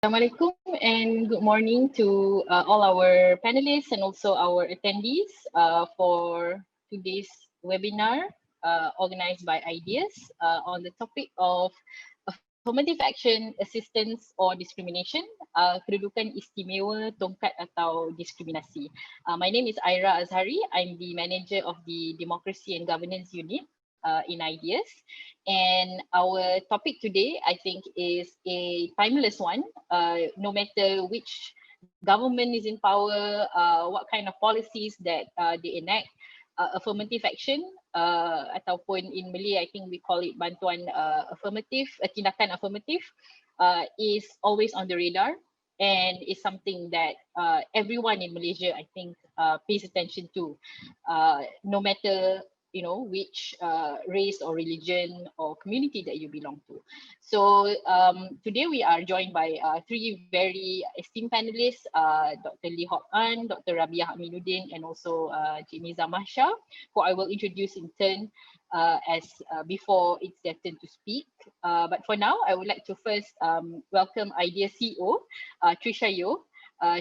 Assalamualaikum and good morning to all our panelists and also our attendees for today's webinar organized by Ideas on the topic of affirmative action, assistance or discrimination, Kedudukan Istimewa, Tongkat atau Diskriminasi. My name is Aira Azhari. I'm the manager of the Democracy and Governance Unit in Ideas. And our topic today, I think, is a timeless one. No matter which government is in power, what kind of policies that they enact, affirmative action, ataupun in Malay, I think we call it bantuan affirmative, tindakan affirmative, is always on the radar and is something that everyone in Malaysia, I think, pays attention to, no matter which race or religion or community that you belong to. So today we are joined by three very esteemed panelists, Dr. Lee Horton, Dr. Rabia Hamiduddin, and also Cik Niza Mahsha, who I will introduce in turn as before it's their turn to speak. But for now, I would like to first welcome IDEA CEO, Trisha Yeo.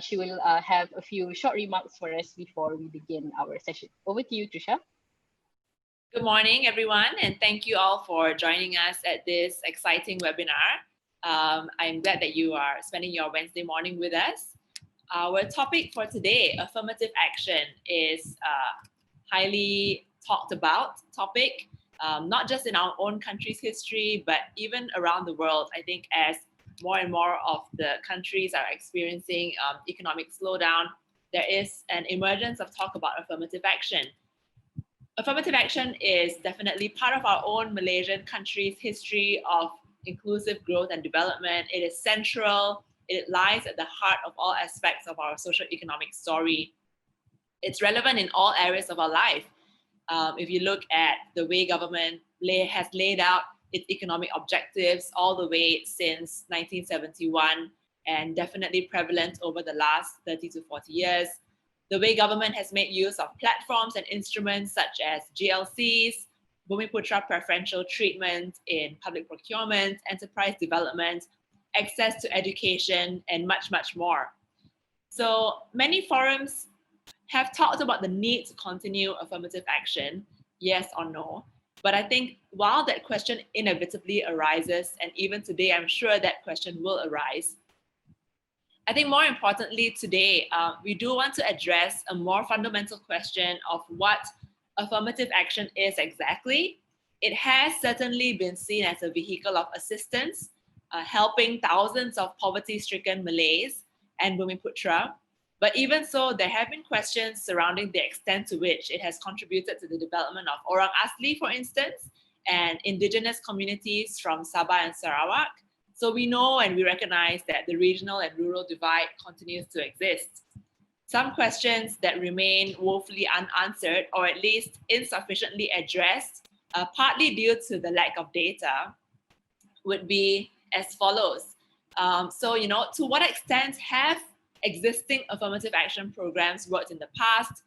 She will have a few short remarks for us before we begin our session. Over to you, Trisha. Good morning, everyone, and thank you all for joining us at this exciting webinar. I'm glad that you are spending your Wednesday morning with us. Our topic for today, affirmative action, is a highly talked about topic, not just in our own country's history, but even around the world. I think as more and more of the countries are experiencing economic slowdown, there is an emergence of talk about affirmative action. Affirmative action is definitely part of our own Malaysian country's history of inclusive growth and development. It is central. It lies at the heart of all aspects of our socio-economic story. It's relevant in all areas of our life. If you look at the way government has laid out its economic objectives all the way since 1971, and definitely prevalent over the last 30 to 40 years. The way government has made use of platforms and instruments such as GLCs, Bumiputra preferential treatment in public procurement, enterprise development, access to education, and much, much more. So many forums have talked about the need to continue affirmative action, yes or no. But I think while that question inevitably arises, and even today I'm sure that question will arise, I think more importantly today, we do want to address a more fundamental question of what affirmative action is exactly. It has certainly been seen as a vehicle of assistance, helping thousands of poverty-stricken Malays and Bumiputra. But even so, there have been questions surrounding the extent to which it has contributed to the development of Orang Asli, for instance, and indigenous communities from Sabah and Sarawak. So we know and we recognize that the regional and rural divide continues to exist. Some questions that remain woefully unanswered, or at least insufficiently addressed, partly due to the lack of data, would be as follows. To what extent have existing affirmative action programs worked in the past?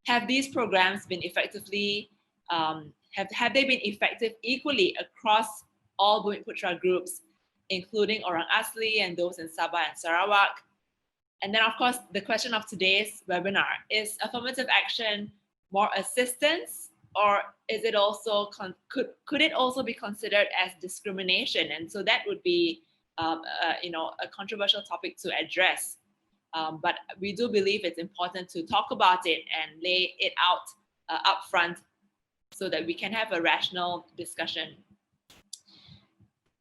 Have these programs been effectively, have they been effective equally across all Bumiputra groups, including Orang Asli and those in Sabah and Sarawak? And then, of course, the question of today's webinar, is affirmative action more assistance, or is it also could it also be considered as discrimination? And so that would be a controversial topic to address. But we do believe it's important to talk about it and lay it out up front so that we can have a rational discussion.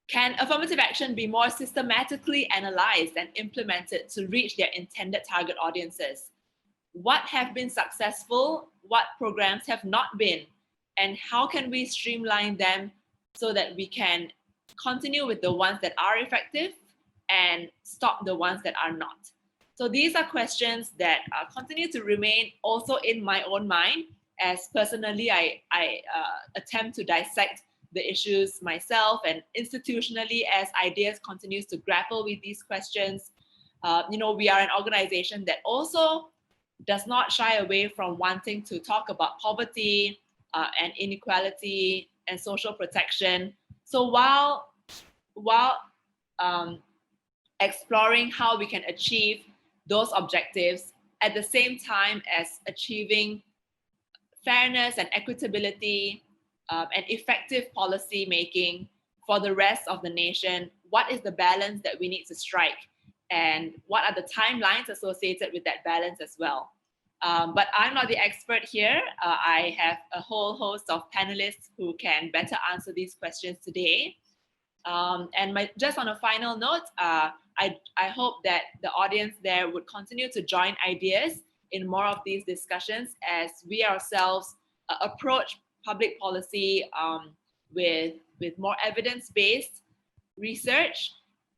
Can affirmative action be more systematically analyzed and implemented to reach their intended target audiences? What have been successful? What programs have not been? And how can we streamline them so that we can continue with the ones that are effective and stop the ones that are not? So these are questions that continue to remain also in my own mind, as personally I attempt to dissect the issues myself, and institutionally as Ideas continues to grapple with these questions. We are an organization that also does not shy away from wanting to talk about poverty and inequality and social protection. So while exploring how we can achieve those objectives at the same time as achieving fairness and equitability and effective policy making for the rest of the nation. What is the balance that we need to strike? And what are the timelines associated with that balance as well? But I'm not the expert here. I have a whole host of panelists who can better answer these questions today. And just on a final note, I hope that the audience there would continue to join ideas in more of these discussions as we ourselves approach public policy with more evidence-based research,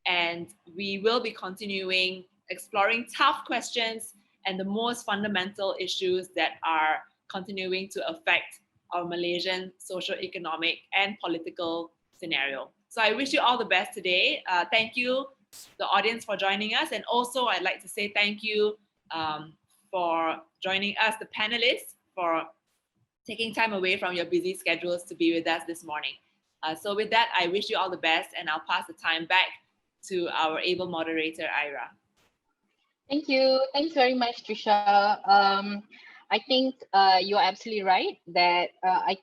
and we will be continuing exploring tough questions and the most fundamental issues that are continuing to affect our Malaysian socio-economic and political scenario. So I wish you all the best today. Thank you, the audience, for joining us. And also I'd like to say thank you for joining us, the panelists, for taking time away from your busy schedules to be with us this morning. So with that, I wish you all the best, and I'll pass the time back to our able moderator, Ira. Thank you. Thanks very much, Trisha. I think you're absolutely right that I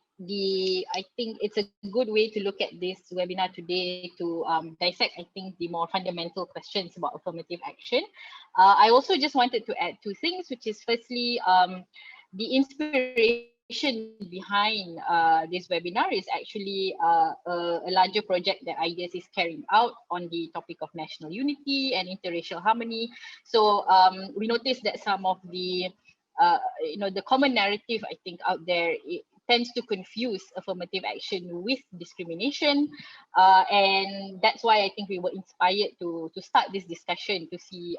think it's a good way to look at this webinar today to dissect, I think, the more fundamental questions about affirmative action. I also just wanted to add two things, which is firstly, the inspiration behind this webinar is actually a larger project that IDEAS is carrying out on the topic of national unity and interracial harmony. So we noticed that some of the the common narrative, I think, out there, it tends to confuse affirmative action with discrimination, and that's why I think we were inspired to start this discussion to see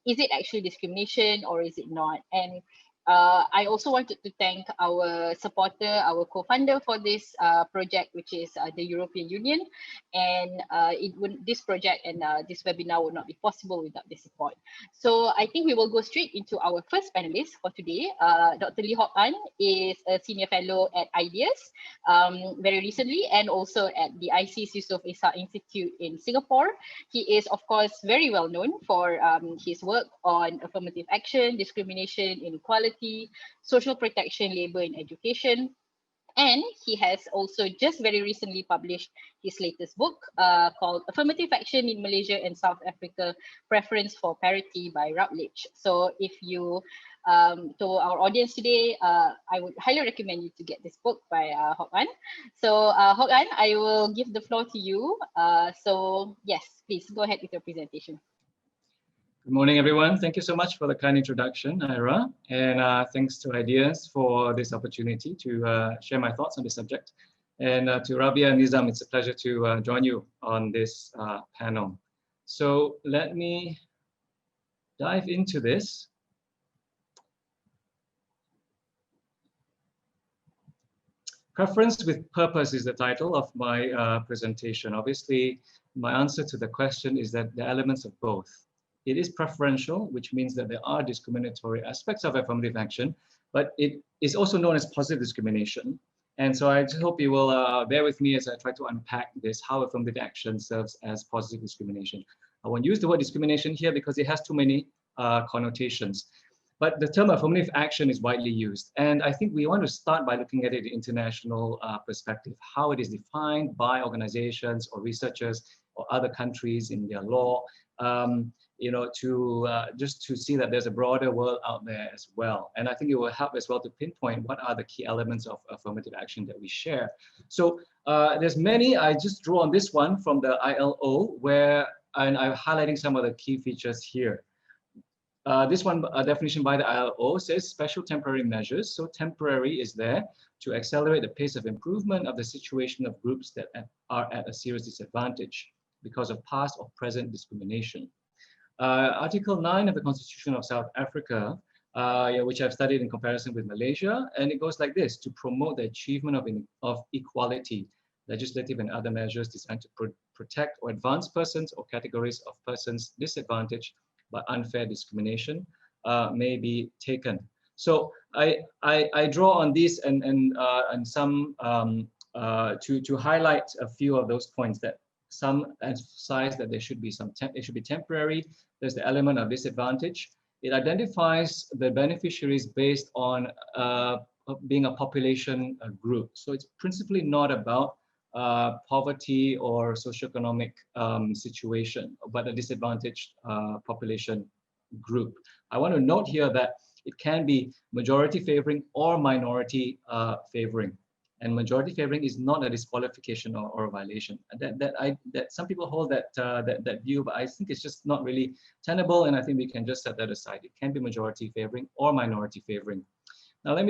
is it actually discrimination or is it not. And I also wanted to thank our supporter, our co-funder for this project, which is the European Union. And this project and this webinar would not be possible without their support. So I think we will go straight into our first panelist for today. Dr. Lee Horton is a senior fellow at IDEAS very recently, and also at the IC's Yusof Ishak Institute in Singapore. He is, of course, very well known for his work on affirmative action, discrimination, inequality, social protection, labor, and education. And he has also just very recently published his latest book called Affirmative Action in Malaysia and South Africa, Preference for Parity by Routledge. So if you, to our audience today, I would highly recommend you to get this book by Hokan. So Hokan, I will give the floor to you. So yes, please go ahead with your presentation. Good morning, everyone. Thank you so much for the kind introduction, Ira, and thanks to IDEAS for this opportunity to share my thoughts on this subject. And to Rabia and Nizam, it's a pleasure to join you on this panel. So let me dive into this. Preference with Purpose is the title of my presentation. Obviously, my answer to the question is that the elements of both. It is preferential, which means that there are discriminatory aspects of affirmative action, but it is also known as positive discrimination. And so I just hope you will bear with me as I try to unpack this, how affirmative action serves as positive discrimination. I won't use the word discrimination here because it has too many connotations. But the term affirmative action is widely used. And I think we want to start by looking at it in international perspective, how it is defined by organizations or researchers or other countries in their law. Just to see that there's a broader world out there as well. And I think it will help as well to pinpoint what are the key elements of affirmative action that we share. So there's many, I just drew on this one from the ILO and I'm highlighting some of the key features here. This one, a definition by the ILO says special temporary measures. So temporary is there to accelerate the pace of improvement of the situation of groups that are at a serious disadvantage because of past or present discrimination. Article 9 of the Constitution of South Africa, which I've studied in comparison with Malaysia, and it goes like this: to promote the achievement of equality, legislative and other measures designed to protect or advance persons or categories of persons disadvantaged by unfair discrimination may be taken. So I draw on these and some to highlight a few of those points that some emphasize that there should be it should be temporary. There's the element of disadvantage. It identifies the beneficiaries based on being a population group. So it's principally not about poverty or socioeconomic situation, but a disadvantaged population group. I want to note here that it can be majority favoring or minority favoring. And majority favoring is not a disqualification or a violation. That some people hold that view, but I think it's just not really tenable, and I think we can just set that aside. It can be majority favoring or minority favoring. Now let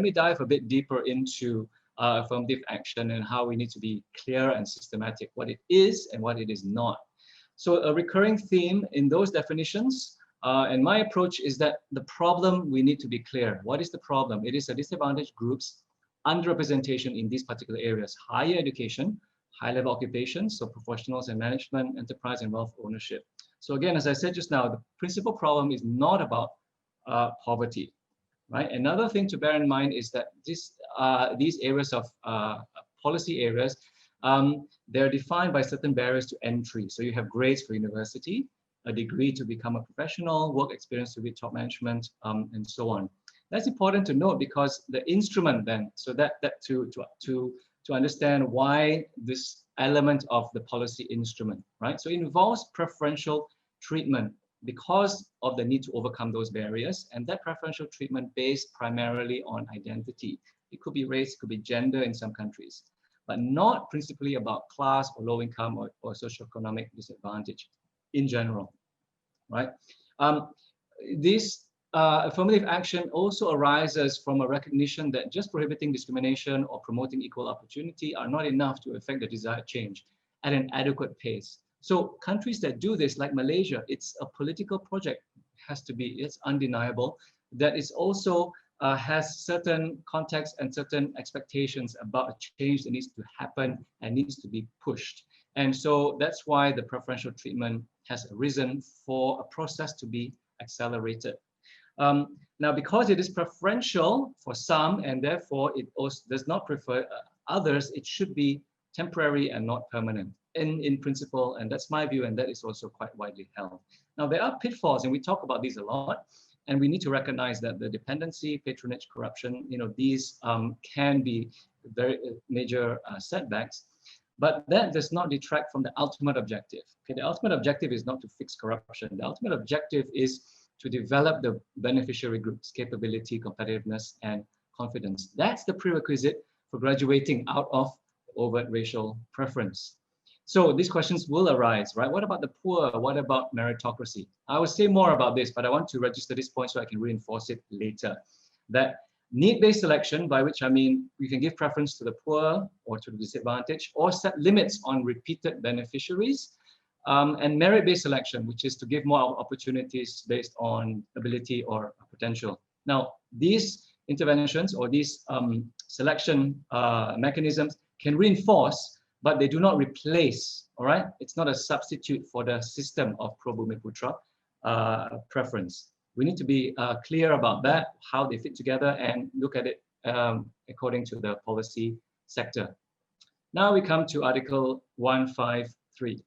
me dive a bit deeper into affirmative action and how we need to be clear and systematic what it is and what it is not. So a recurring theme in those definitions, and my approach is that the problem, we need to be clear. What is the problem? It is a disadvantaged groups underrepresentation in these particular areas: higher education, high-level occupations, so professionals and management, enterprise and wealth ownership. So again, as I said just now, the principal problem is not about poverty, right? Another thing to bear in mind is that these areas of policy areas, they're defined by certain barriers to entry. So you have grades for university, a degree to become a professional, work experience to be top management, and so on. That's important to note because the instrument then, so that to understand why this element of the policy instrument, right? So it involves preferential treatment because of the need to overcome those barriers, and that preferential treatment based primarily on identity. It could be race, it could be gender in some countries, but not principally about class or low income or socioeconomic disadvantage in general, right? This affirmative action also arises from a recognition that just prohibiting discrimination or promoting equal opportunity are not enough to affect the desired change at an adequate pace. So countries that do this, like Malaysia, it's a political project, it's undeniable, that is also has certain context and certain expectations about a change that needs to happen and needs to be pushed. And so that's why the preferential treatment has arisen for a process to be accelerated. Now, because it is preferential for some, and therefore it also does not prefer others, it should be temporary and not permanent in principle, and that's my view, and that is also quite widely held. Now, there are pitfalls, and we talk about these a lot, and we need to recognize that the dependency, patronage, corruption, these can be very major setbacks, but that does not detract from the ultimate objective. Okay, the ultimate objective is not to fix corruption. The ultimate objective is to develop the beneficiary group's capability, competitiveness, and confidence. That's the prerequisite for graduating out of overt racial preference. So these questions will arise, right? What about the poor? What about meritocracy? I will say more about this, but I want to register this point so I can reinforce it later. That need-based selection, by which I mean you can give preference to the poor or to the disadvantaged, or set limits on repeated beneficiaries, and merit-based selection, which is to give more opportunities based on ability or potential. Now, these interventions or these selection mechanisms can reinforce, but they do not replace, all right? It's not a substitute for the system of pro Bumiputra preference. We need to be clear about that, how they fit together, and look at it according to the policy sector. Now we come to Article 153.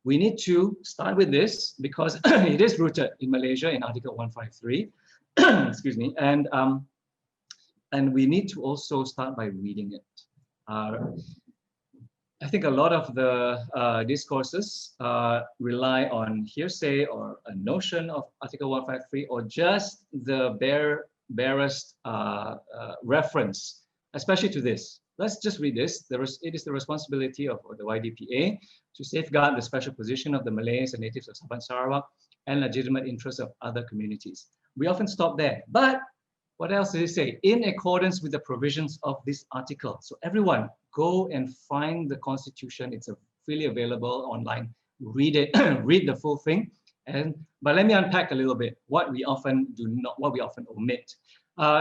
We need to start with this because it is rooted in Malaysia in Article 153. Excuse me, and we need to also start by reading it. I think a lot of the discourses rely on hearsay or a notion of Article 153 or just the barest reference, especially to this. Let's just read this. It is the responsibility of the YDPA to safeguard the special position of the Malays and natives of Sabah and Sarawak and legitimate interests of other communities. We often stop there, but what else does it say? In accordance with the provisions of this article. So everyone, go and find the Constitution. It's freely available online. Read it, read the full thing. But let me unpack a little bit what we often omit.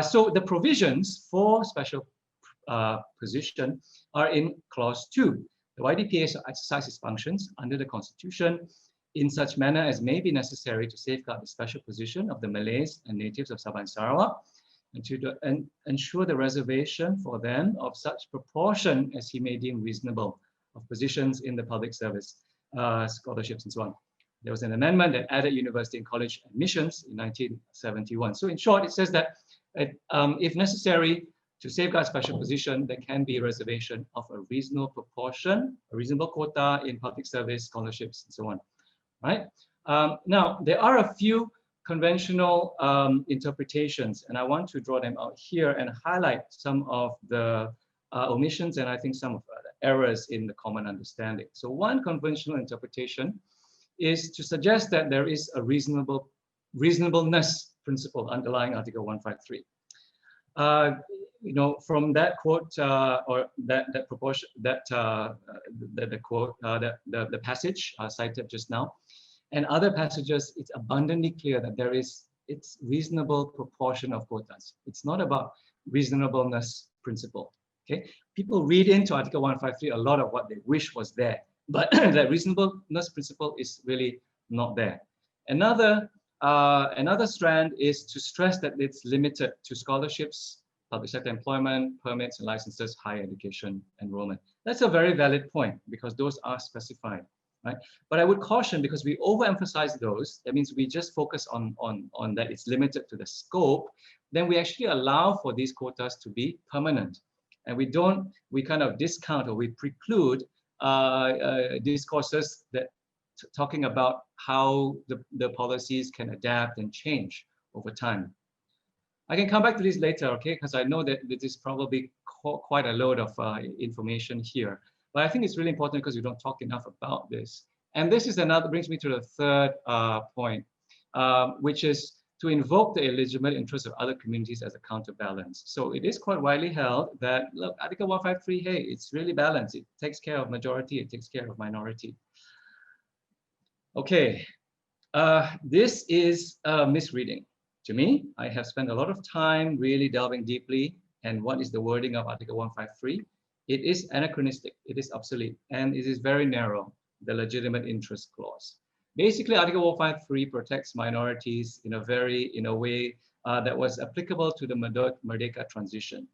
So the provisions for special position are in clause 2. The YDPA shall exercise its functions under the Constitution in such manner as may be necessary to safeguard the special position of the Malays and natives of Sabah and Sarawak and ensure the reservation for them of such proportion as he may deem reasonable of positions in the public service, scholarships and so on. There was an amendment that added university and college admissions in 1971. So in short, it says that if necessary, to safeguard special position, there can be a reservation of a reasonable proportion, a reasonable quota in public service, scholarships, and so on, right? Now, there are a few conventional interpretations, and I want to draw them out here and highlight some of the omissions and I think some of the errors in the common understanding. So one conventional interpretation is to suggest that there is a reasonableness principle underlying Article 153. You know, from that quote or that proportion, the quote, the passage cited just now, and other passages, it's abundantly clear that it's reasonable proportion of quotas. It's not about reasonableness principle. Okay, people read into Article 153 a lot of what they wish was there, but that reasonableness principle is really not there. Another strand is to stress that it's limited to scholarships, public sector employment, permits and licenses, higher education enrollment. That's a very valid point because those are specified, right? But I would caution, because we overemphasize those, that means we just focus on that it's limited to the scope, then we actually allow for these quotas to be permanent. And we kind of discount or we preclude discourses that talking about how the policies can adapt and change over time. I can come back to this later, okay? Because I know that this is probably quite a load of information here. But I think it's really important because we don't talk enough about this. And this is brings me to the third point, which is to invoke the illegitimate interests of other communities as a counterbalance. So it is quite widely held that, look, Article 153, hey, it's really balanced. It takes care of majority, it takes care of minority. Okay, this is a misreading. To me, I have spent a lot of time really delving deeply and what is the wording of Article 153. It is anachronistic, it is obsolete, and it is very narrow, the legitimate interest clause. Basically, Article 153 protects minorities in a way that was applicable to the Merdeka transition.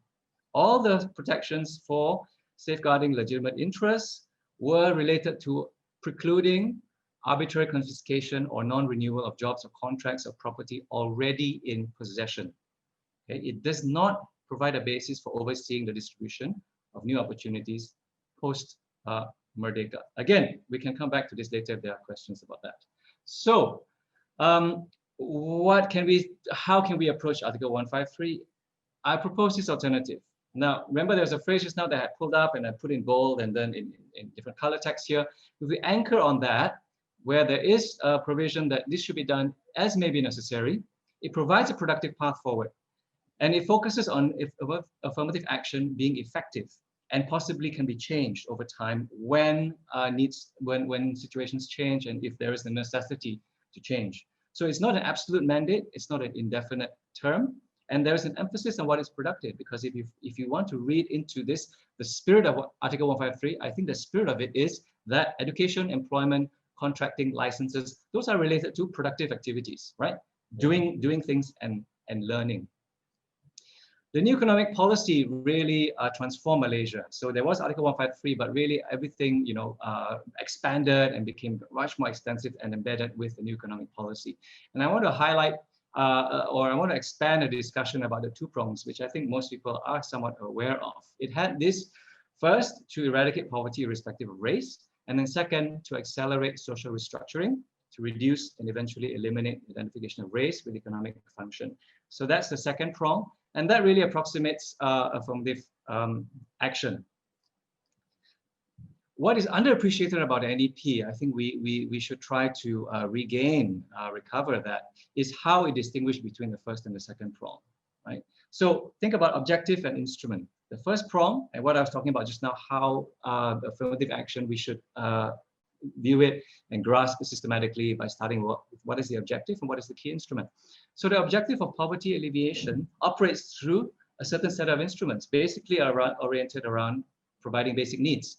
All the protections for safeguarding legitimate interests were related to precluding arbitrary confiscation or non-renewal of jobs or contracts or property already in possession. Okay? It does not provide a basis for overseeing the distribution of new opportunities post Merdeka. Again, we can come back to this later if there are questions about that. So, how can we approach Article 153? I propose this alternative. Now, remember there's a phrase just now that I pulled up and I put in bold and then in different color text here. If we anchor on that, where there is a provision that this should be done as may be necessary, it provides a productive path forward. And it focuses on affirmative action being effective and possibly can be changed over time when situations change and if there is a necessity to change. So it's not an absolute mandate, it's not an indefinite term, and there's an emphasis on what is productive, because if you want to read into this, the spirit of what Article 153, I think the spirit of it is that education, employment, contracting, licenses, those are related to productive activities, right? Doing things and learning. The new economic policy really transformed Malaysia. So there was Article 153, but really everything, expanded and became much more extensive and embedded with the new economic policy. And I want to highlight, or I want to expand a discussion about the two prongs, which I think most people are somewhat aware of. It had this first, to eradicate poverty irrespective of race, and then second, to accelerate social restructuring, to reduce and eventually eliminate identification of race with economic function. So that's the second prong. And that really approximates affirmative action. What is underappreciated about NEP, I think we should try to recover that, is how it distinguishes between the first and the second prong, right? So think about objective and instrument. The first prong, and what I was talking about just now, how affirmative action, we should view it and grasp it systematically by starting what is the objective and what is the key instrument. So the objective of poverty alleviation operates through a certain set of instruments, basically oriented around providing basic needs,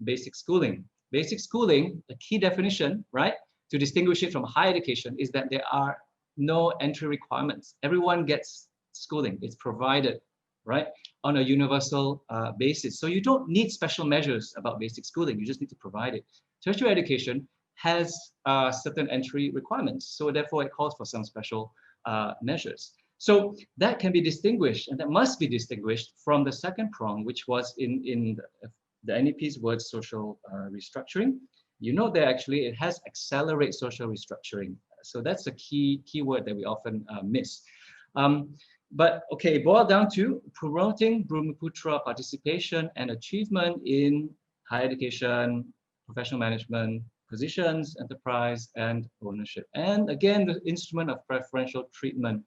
basic schooling. Basic schooling, the key definition, right, to distinguish it from higher education is that there are no entry requirements. Everyone gets schooling. It's provided, right, on a universal basis. So you don't need special measures about basic schooling. You just need to provide it. Tertiary education has certain entry requirements. So therefore, it calls for some special measures. So that can be distinguished, and that must be distinguished from the second prong, which was in the NEP's words, social restructuring. You know that actually it has accelerate social restructuring. So that's a key word that we often miss. But okay, boiled down to promoting Bumiputra participation and achievement in higher education, professional management, positions, enterprise, and ownership. And again, the instrument of preferential treatment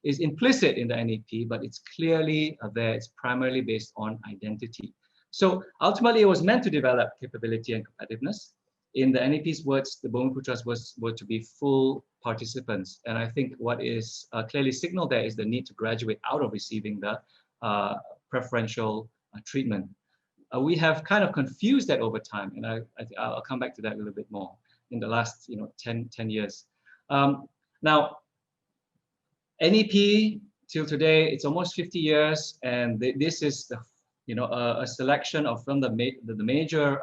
is implicit in the NEP, but it's clearly there. It's primarily based on identity. So ultimately, it was meant to develop capability and competitiveness. In the NEP's words, the Bumiputras were to be full participants. And I think what is clearly signaled there is the need to graduate out of receiving the preferential treatment. We have kind of confused that over time, and I'll come back to that a little bit more in the last 10 years. Now, NEP till today, it's almost 50 years, and this is the a selection of from the major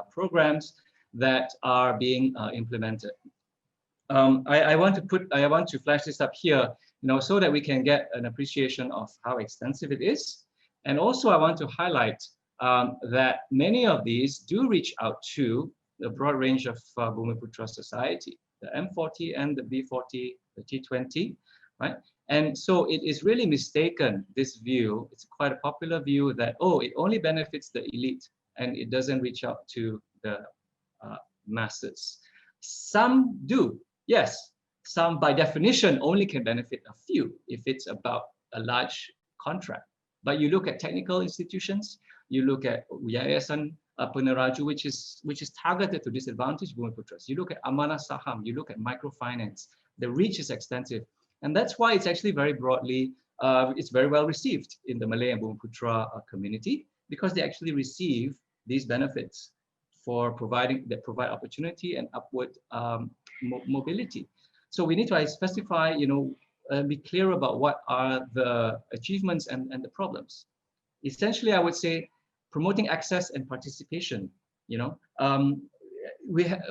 programs that are being implemented. I want to flash this up here, so that we can get an appreciation of how extensive it is, and also I want to highlight that many of these do reach out to the broad range of Bumiputra society, the M40 and the B40, the T20, right? And so it is really mistaken, this view, it's quite a popular view that, oh, it only benefits the elite and it doesn't reach out to the masses. Some do, yes. Some by definition only can benefit a few if it's about a large contract. But you look at technical institutions, you look at Yayasan Peneraju, which is targeted to disadvantaged Bumiputras. You look at Amanah Saham, you look at microfinance. The reach is extensive. And that's why it's actually very broadly, it's very well received in the Malay and Bumiputra community, because they actually receive these benefits for provide opportunity and upward mobility. So we need to specify, be clear about what are the achievements and the problems. Essentially, I would say promoting access and participation.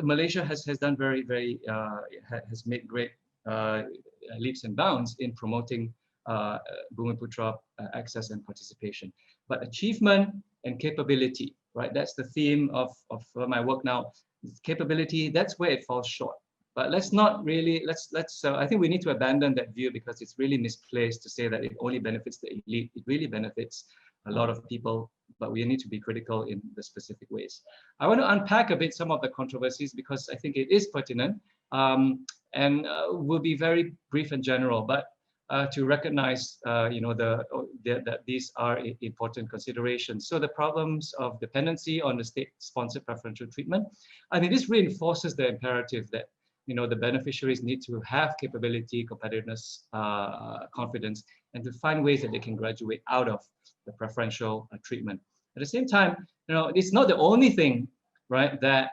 Malaysia has done has made great leaps and bounds in promoting Bumiputra access and participation. But achievement and capability, right? That's the theme of my work now. Capability, that's where it falls short. But let's not really, I think we need to abandon that view, because it's really misplaced to say that it only benefits the elite. It really benefits a lot of people, but we need to be critical in the specific ways. I want to unpack a bit some of the controversies, because I think it is pertinent, and will be very brief and general, but to recognize, that these are important considerations. So the problems of dependency on the state-sponsored preferential treatment, I mean, this reinforces the imperative that the beneficiaries need to have capability, competitiveness, confidence, and to find ways that they can graduate out of the preferential treatment. At the same time, it's not the only thing, right, that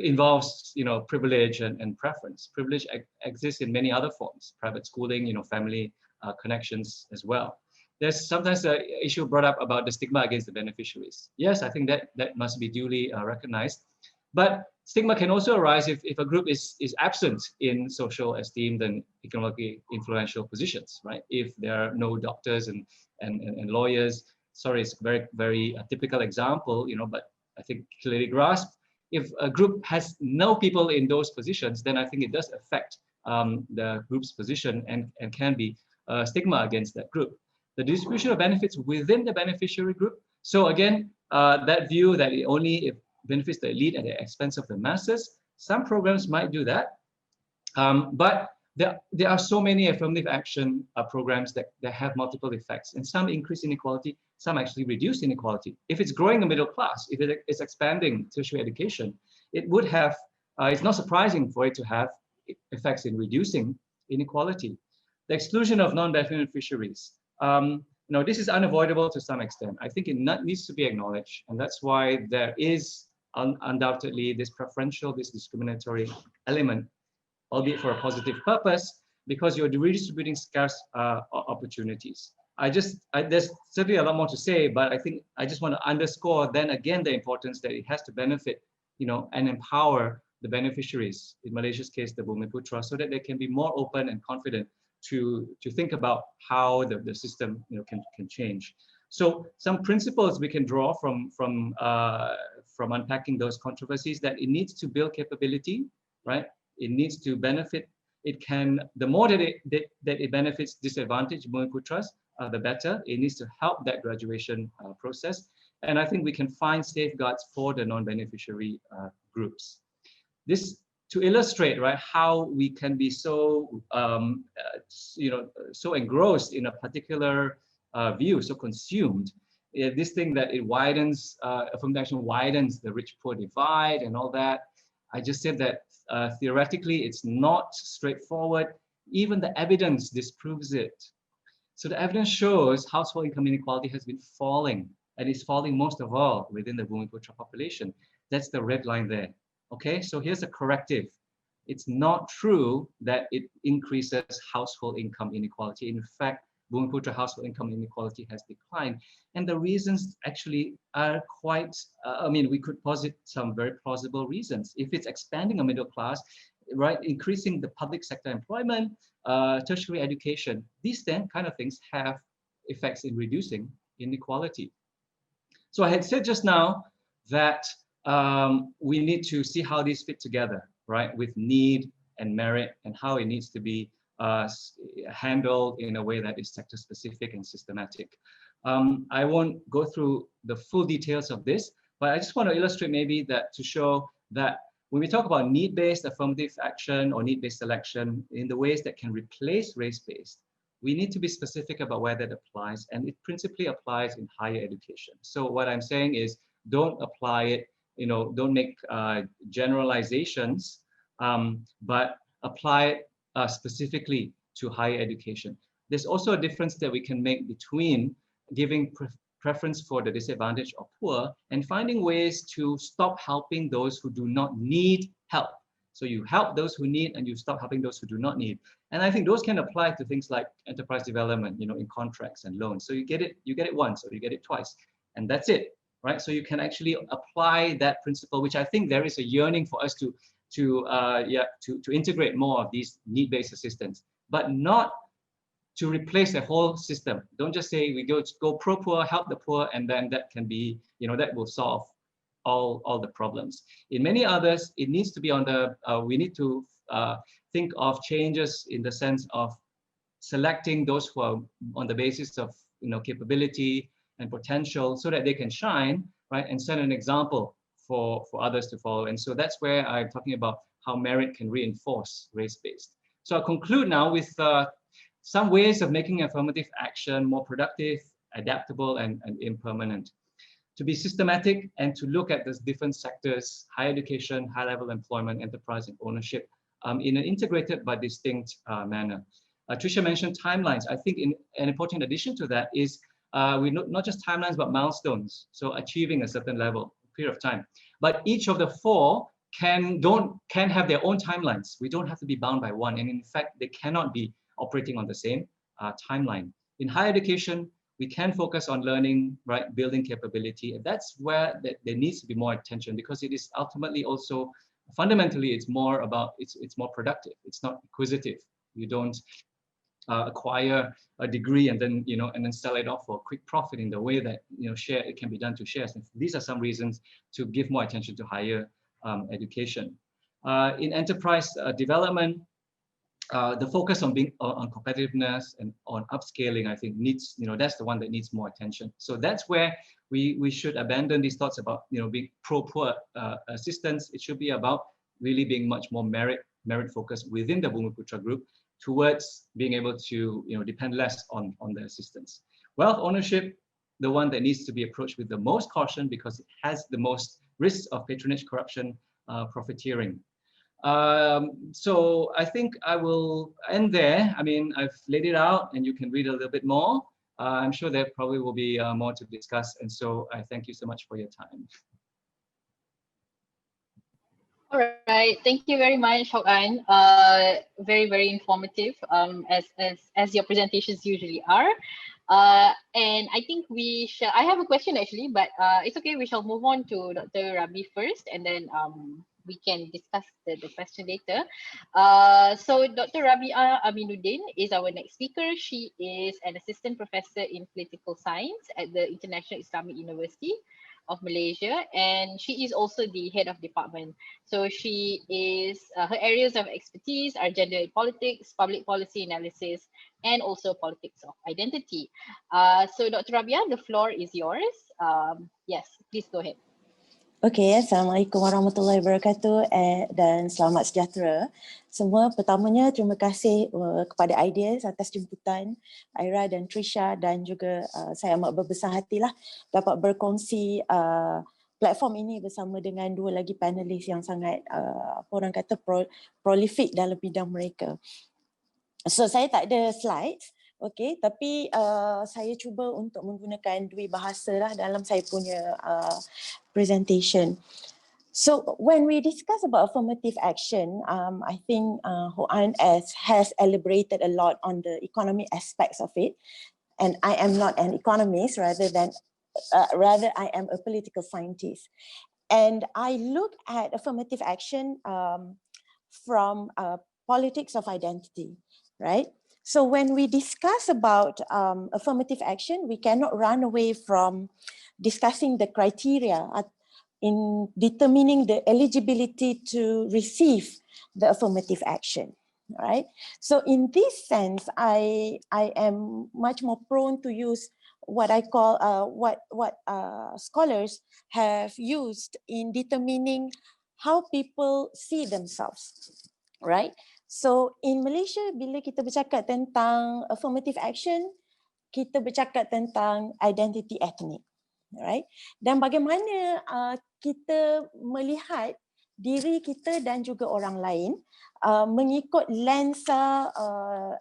involves privilege and preference. Privilege exists in many other forms, private schooling, family connections as well. There's sometimes the issue brought up about the stigma against the beneficiaries. Yes, I think that must be duly recognized. But stigma can also arise if a group is absent in social esteemed and economically influential positions, right? If there are no doctors and lawyers. Sorry, it's a very typical example, but I think clearly grasped. If a group has no people in those positions, then I think it does affect the group's position and can be a stigma against that group. The distribution of benefits within the beneficiary group. So again, that view that it only benefits the elite at the expense of the masses. Some programs might do that, but there are so many affirmative action programs that have multiple effects, and some increase inequality, some actually reduce inequality. If it's growing the middle class, if it is expanding tertiary education, it would have, it's not surprising for it to have effects in reducing inequality. The exclusion of non-beneficiaries. This is unavoidable to some extent. I think it needs to be acknowledged, and that's why there is undoubtedly this preferential, this discriminatory element, albeit for a positive purpose, because you're redistributing scarce opportunities. There's certainly a lot more to say, but I think I just want to underscore then again the importance that it has to benefit, and empower the beneficiaries, in Malaysia's case, the Bumiputra, so that they can be more open and confident to think about how the system can change. So some principles we can draw from unpacking those controversies, that it needs to build capability, right? It needs to benefit. The more that it benefits disadvantaged Bumiputras, the better. It needs to help that graduation process. And I think we can find safeguards for the non-beneficiary groups. This to illustrate, right, how we can be so, so engrossed in a particular view, so consumed. This thing that it widens, affirmative action widens the rich-poor divide and all that. I just said that theoretically it's not straightforward. Even the evidence disproves it. So the evidence shows household income inequality has been falling, and it's falling most of all within the Bumiputra population. That's the red line there. Okay, so here's a corrective. It's not true that it increases household income inequality. In fact, Bumiputra household income inequality has declined. And the reasons actually are quite, we could posit some very plausible reasons. If it's expanding a middle class, right, increasing the public sector employment, tertiary education, these kind of things have effects in reducing inequality. So I had said just now that we need to see how these fit together, right, with need and merit, and how it needs to be handled in a way that is sector specific and systematic. I won't go through the full details of this, but I just want to illustrate maybe that to show that when we talk about need-based affirmative action or need-based selection in the ways that can replace race-based, we need to be specific about where that applies, and it principally applies in higher education. So what I'm saying is, don't apply it, don't make generalizations, but apply it specifically to higher education. There's also a difference that we can make between giving preference for the disadvantaged or poor and finding ways to stop helping those who do not need help. So you help those who need and you stop helping those who do not need. And I think those can apply to things like enterprise development, in contracts and loans. So you get it once or you get it twice, and that's it, right? So you can actually apply that principle, which I think there is a yearning for us to integrate more of these need-based assistance, but not to replace the whole system. Don't just say we go pro-poor, help the poor, and then that can be, that will solve all the problems. In many others, it needs to be on the, we need to think of changes in the sense of selecting those who are on the basis of, capability and potential so that they can shine, right, and set an example for others to follow. And so that's where I'm talking about how merit can reinforce race-based. So I'll conclude now with some ways of making affirmative action more productive, adaptable, and impermanent. To be systematic and to look at these different sectors, higher education, high-level employment, enterprise, and ownership in an integrated but distinct manner. Tricia mentioned timelines. I think an important addition to that is not just timelines, but milestones. So achieving a certain level, period of time. But each of the four can have their own timelines. We don't have to be bound by one. And in fact, they cannot be operating on the same timeline. In higher education, we can focus on learning, right, building capability. And that's where there needs to be more attention, because it is ultimately also, fundamentally, it's more about, it's more productive. It's not acquisitive. You don't acquire a degree and then, and then sell it off for a quick profit in the way that, it can be done to shares. And these are some reasons to give more attention to higher education. In enterprise development, the focus on competitiveness and on upscaling, I think needs, that's the one that needs more attention. So that's where we should abandon these thoughts about, being pro-poor assistance. It should be about really being much more merit focused within the Bumiputra group towards being able to, depend less on the assistance. Wealth ownership, the one that needs to be approached with the most caution because it has the most risks of patronage, corruption, profiteering. So I think I will end there. I mean, I've laid it out and you can read a little bit more. I'm sure there probably will be more to discuss. And so I thank you so much for your time. All right, thank you very much, Hokan. Very, very informative, as your presentations usually are. And I think we shall. I have a question actually, but it's okay. We shall move on to Dr. Rabi first, and then we can discuss the question later. So Dr. Rabia Aminuddin is our next speaker. She is an assistant professor in political science at the International Islamic University of Malaysia, and she is also the head of department. So she is, her areas of expertise are gender politics, public policy analysis, and also politics of identity. So Dr. Rabia, the floor is yours. Yes, please go ahead. Okey, Assalamualaikum warahmatullahi wabarakatuh dan selamat sejahtera. Semua, pertamanya terima kasih kepada Ideas atas jemputan Aira dan Trisha, dan juga saya amat berbesar hatilah dapat berkongsi platform ini bersama dengan dua lagi panelis yang sangat orang kata prolific dalam bidang mereka. So saya tak ada slides, okay, tapi saya cuba untuk menggunakan dua bahasa lah dalam saya punya presentation. So when we discuss about affirmative action, I think Hoan has elaborated a lot on the economic aspects of it, and I am not an economist, rather I am a political scientist, and I look at affirmative action from politics of identity. Right? So when we discuss about affirmative action, we cannot run away from discussing the criteria in determining the eligibility to receive the affirmative action, right? So in this sense, I am much more prone to use what I call what scholars have used in determining how people see themselves, right? So in Malaysia, bila kita bercakap tentang affirmative action, kita bercakap tentang identity ethnic, right? Dan bagaimana kita melihat diri kita dan juga orang lain mengikut lensa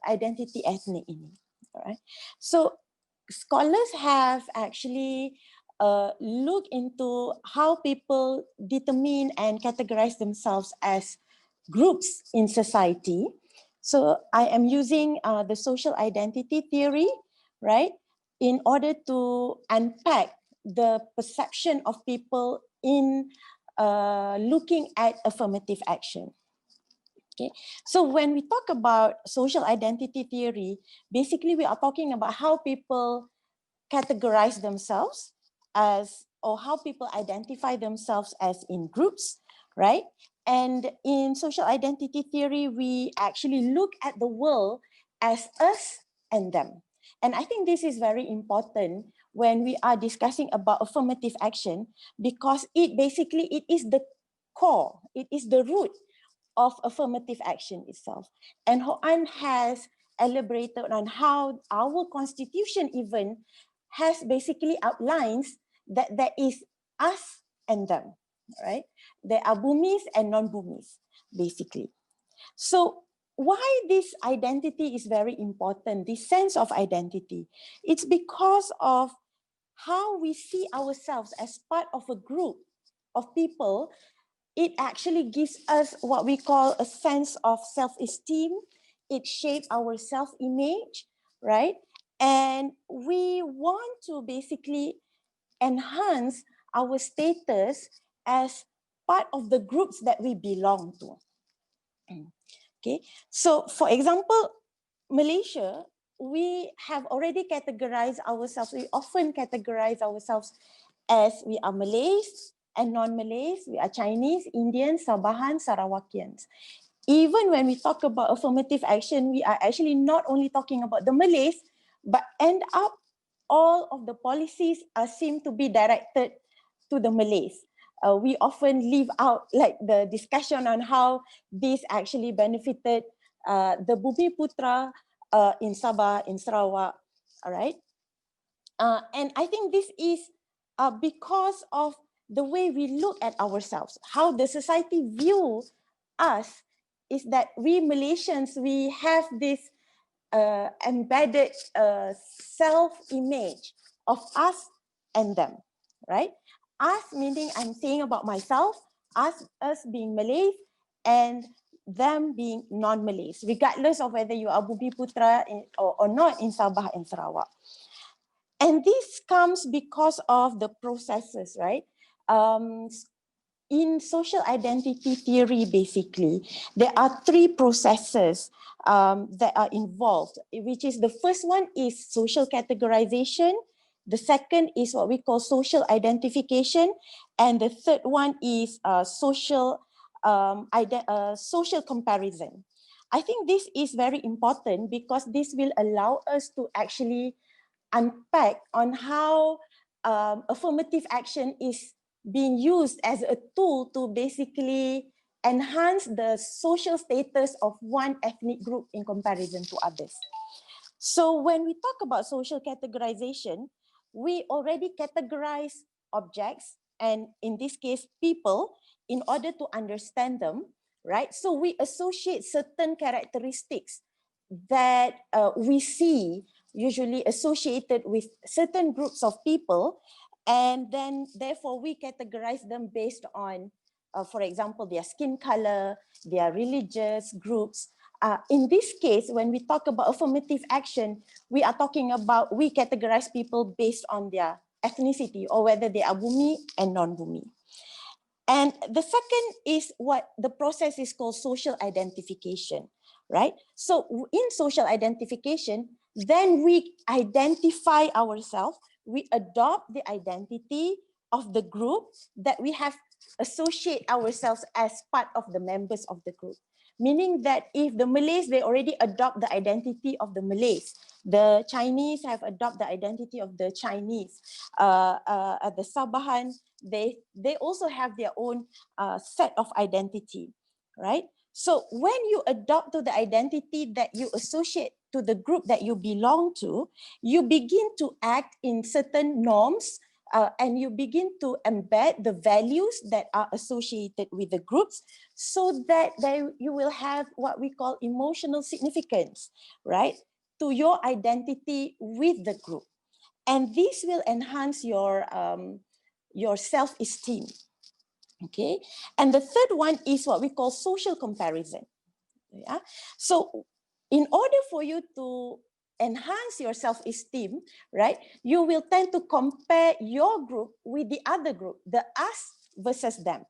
identity ethnic ini, right? So scholars have actually looked into how people determine and categorize themselves as groups in society. So I am using the social identity theory, right, in order to unpack the perception of people in looking at affirmative action. Okay, so when we talk about social identity theory, basically we are talking about how people categorize themselves as, or how people identify themselves as in groups, right? And in social identity theory, we actually look at the world as us and them. And I think this is very important when we are discussing about affirmative action, because it is the core, it is the root of affirmative action itself. And Hoan has elaborated on how our constitution even has basically outlines that there is us and them, right? There are Bumis and non-Bumis, basically. So why this identity is very important, this sense of identity? It's because of how we see ourselves as part of a group of people. It actually gives us what we call a sense of self-esteem. It shapes our self-image, right? And we want to basically enhance our status as part of the groups that we belong to. Okay, so for example, Malaysia, we have already categorized ourselves, we often categorize ourselves as we are Malays and non-Malays, we are Chinese, Indians, Sabahan, Sarawakians. Even when we talk about affirmative action, we are actually not only talking about the Malays, but end up all of the policies seem to be directed to the Malays. We often leave out like the discussion on how this actually benefited the Bumi Putra in Sabah, in Sarawak, all right? And I think this is because of the way we look at ourselves, how the society views us, is that we Malaysians, we have this embedded self-image of us and them, right? Us meaning I'm saying about myself, us being Malays and them being non-Malays, regardless of whether you are Bumi Putra or not in Sabah and Sarawak. And this comes because of the processes, right? In social identity theory, basically, there are three processes that are involved, which is the first one is social categorization, the second is what we call social identification, and the third one is social comparison. I think this is very important because this will allow us to actually unpack on how affirmative action is being used as a tool to basically enhance the social status of one ethnic group in comparison to others. So when we talk about social categorization, we already categorize objects, and in this case, people, in order to understand them, right? So we associate certain characteristics that we see usually associated with certain groups of people, and then therefore we categorize them based on, for example, their skin color, their religious groups. In this case, when we talk about affirmative action, we are talking about, we categorize people based on their ethnicity or whether they are Bumi and non-Bumi. And the second is what the process is called social identification, right? So in social identification, then we identify ourselves, we adopt the identity of the group that we have associate ourselves as part of the members of the group. Meaning that if the Malays, they already adopt the identity of the Malays, the Chinese have adopted the identity of the Chinese, the Sabahan, they also have their own set of identity, right? So when you adopt to the identity that you associate to the group that you belong to, you begin to act in certain norms, and you begin to embed the values that are associated with the groups, so that you will have what we call emotional significance, right, to your identity with the group. And this will enhance your self-esteem. Okay, and the third one is what we call social comparison. Yeah, so in order for you to enhance your self-esteem, right, you will tend to compare your group with the other group, the us versus them,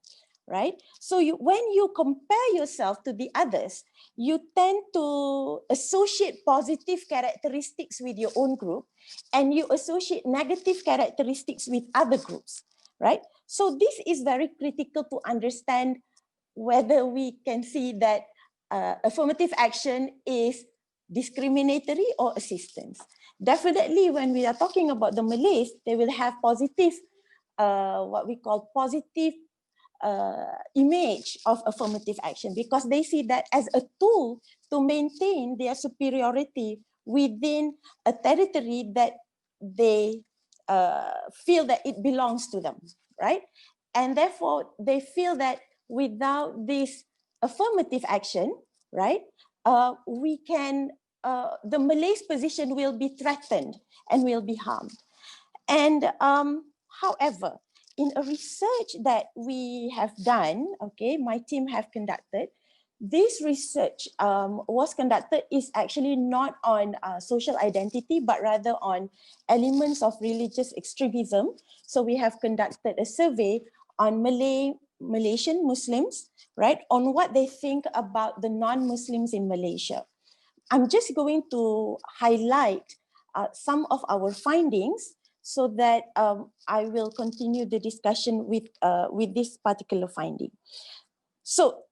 right? So when you compare yourself to the others, you tend to associate positive characteristics with your own group, and you associate negative characteristics with other groups, right? So this is very critical to understand whether we can see that affirmative action is discriminatory or assistance. Definitely, when we are talking about the Malays, they will have positive, what we call positive image of affirmative action, because they see that as a tool to maintain their superiority within a territory that they feel that it belongs to them, right? And therefore, they feel that without this affirmative action, right, the Malay's position will be threatened and will be harmed. And however, in a research that we have done, okay, my team have conducted, this research was conducted is actually not on social identity, but rather on elements of religious extremism. So we have conducted a survey on Malaysian Muslims, right, on what they think about the non-Muslims in Malaysia. I'm just going to highlight some of our findings so that I will continue the discussion with this particular finding. So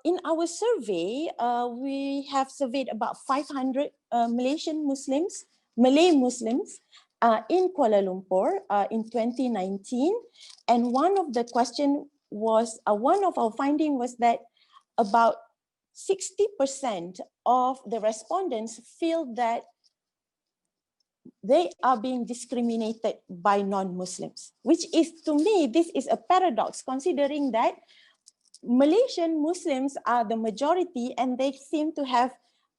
in our survey, we have surveyed about 500 Malay Muslims in Kuala Lumpur in 2019. And one of the question was, one of our finding was that about 60% of the respondents feel that they are being discriminated by non-Muslims, which is, to me, this is a paradox, considering that Malaysian Muslims are the majority and they seem to have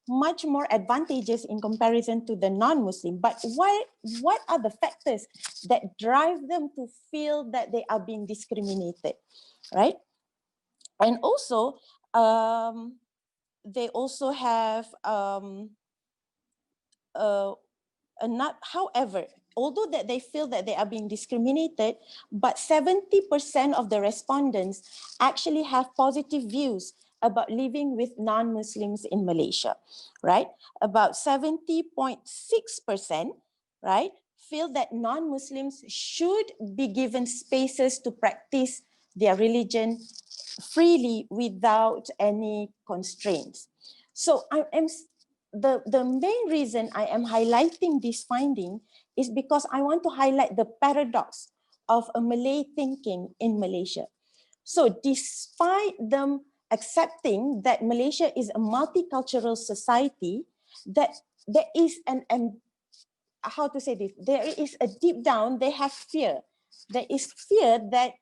much more advantages in comparison to the non-Muslim. But what are the factors that drive them to feel that they are being discriminated, right? And also, they also have however, although that they feel that they are being discriminated, but 70% of the respondents actually have positive views about living with non-Muslims in Malaysia, right? About 70.6%, right, feel that non-Muslims should be given spaces to practice their religion freely without any constraints. So the main reason I am highlighting this finding is because I want to highlight the paradox of a Malay thinking in Malaysia. So despite them accepting that Malaysia is a multicultural society, that there is how to say this, there is a deep down, they have fear. There is fear that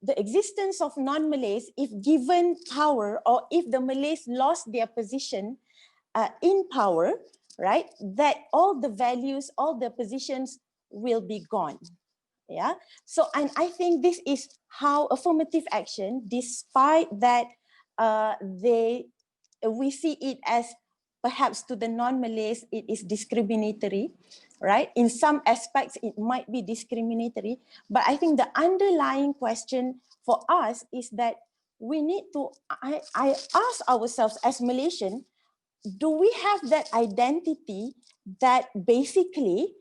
the existence of non-Malays, if given power or if the Malays lost their position in power, right, that all the values, all the positions will be gone. Yeah. So, and I think this is how affirmative action, despite that we see it as perhaps to the non-Malays, it is discriminatory, right? In some aspects, it might be discriminatory, but I think the underlying question for us is that we need to, I ask ourselves as Malaysian, do we have that identity that basically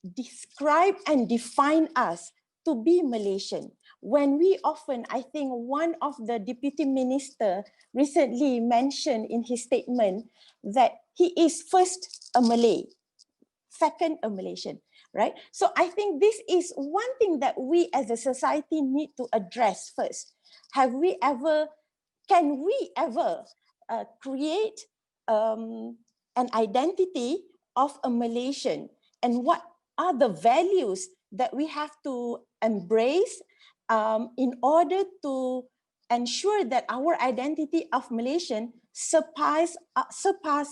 describe and define us to be Malaysian? When we often, I think one of the deputy minister recently mentioned in his statement that he is first a Malay, second a Malaysian, right? So I think this is one thing that we as a society need to address first. Can we ever create an identity of a Malaysian, and what are the values that we have to embrace in order to ensure that our identity of Malaysian surpass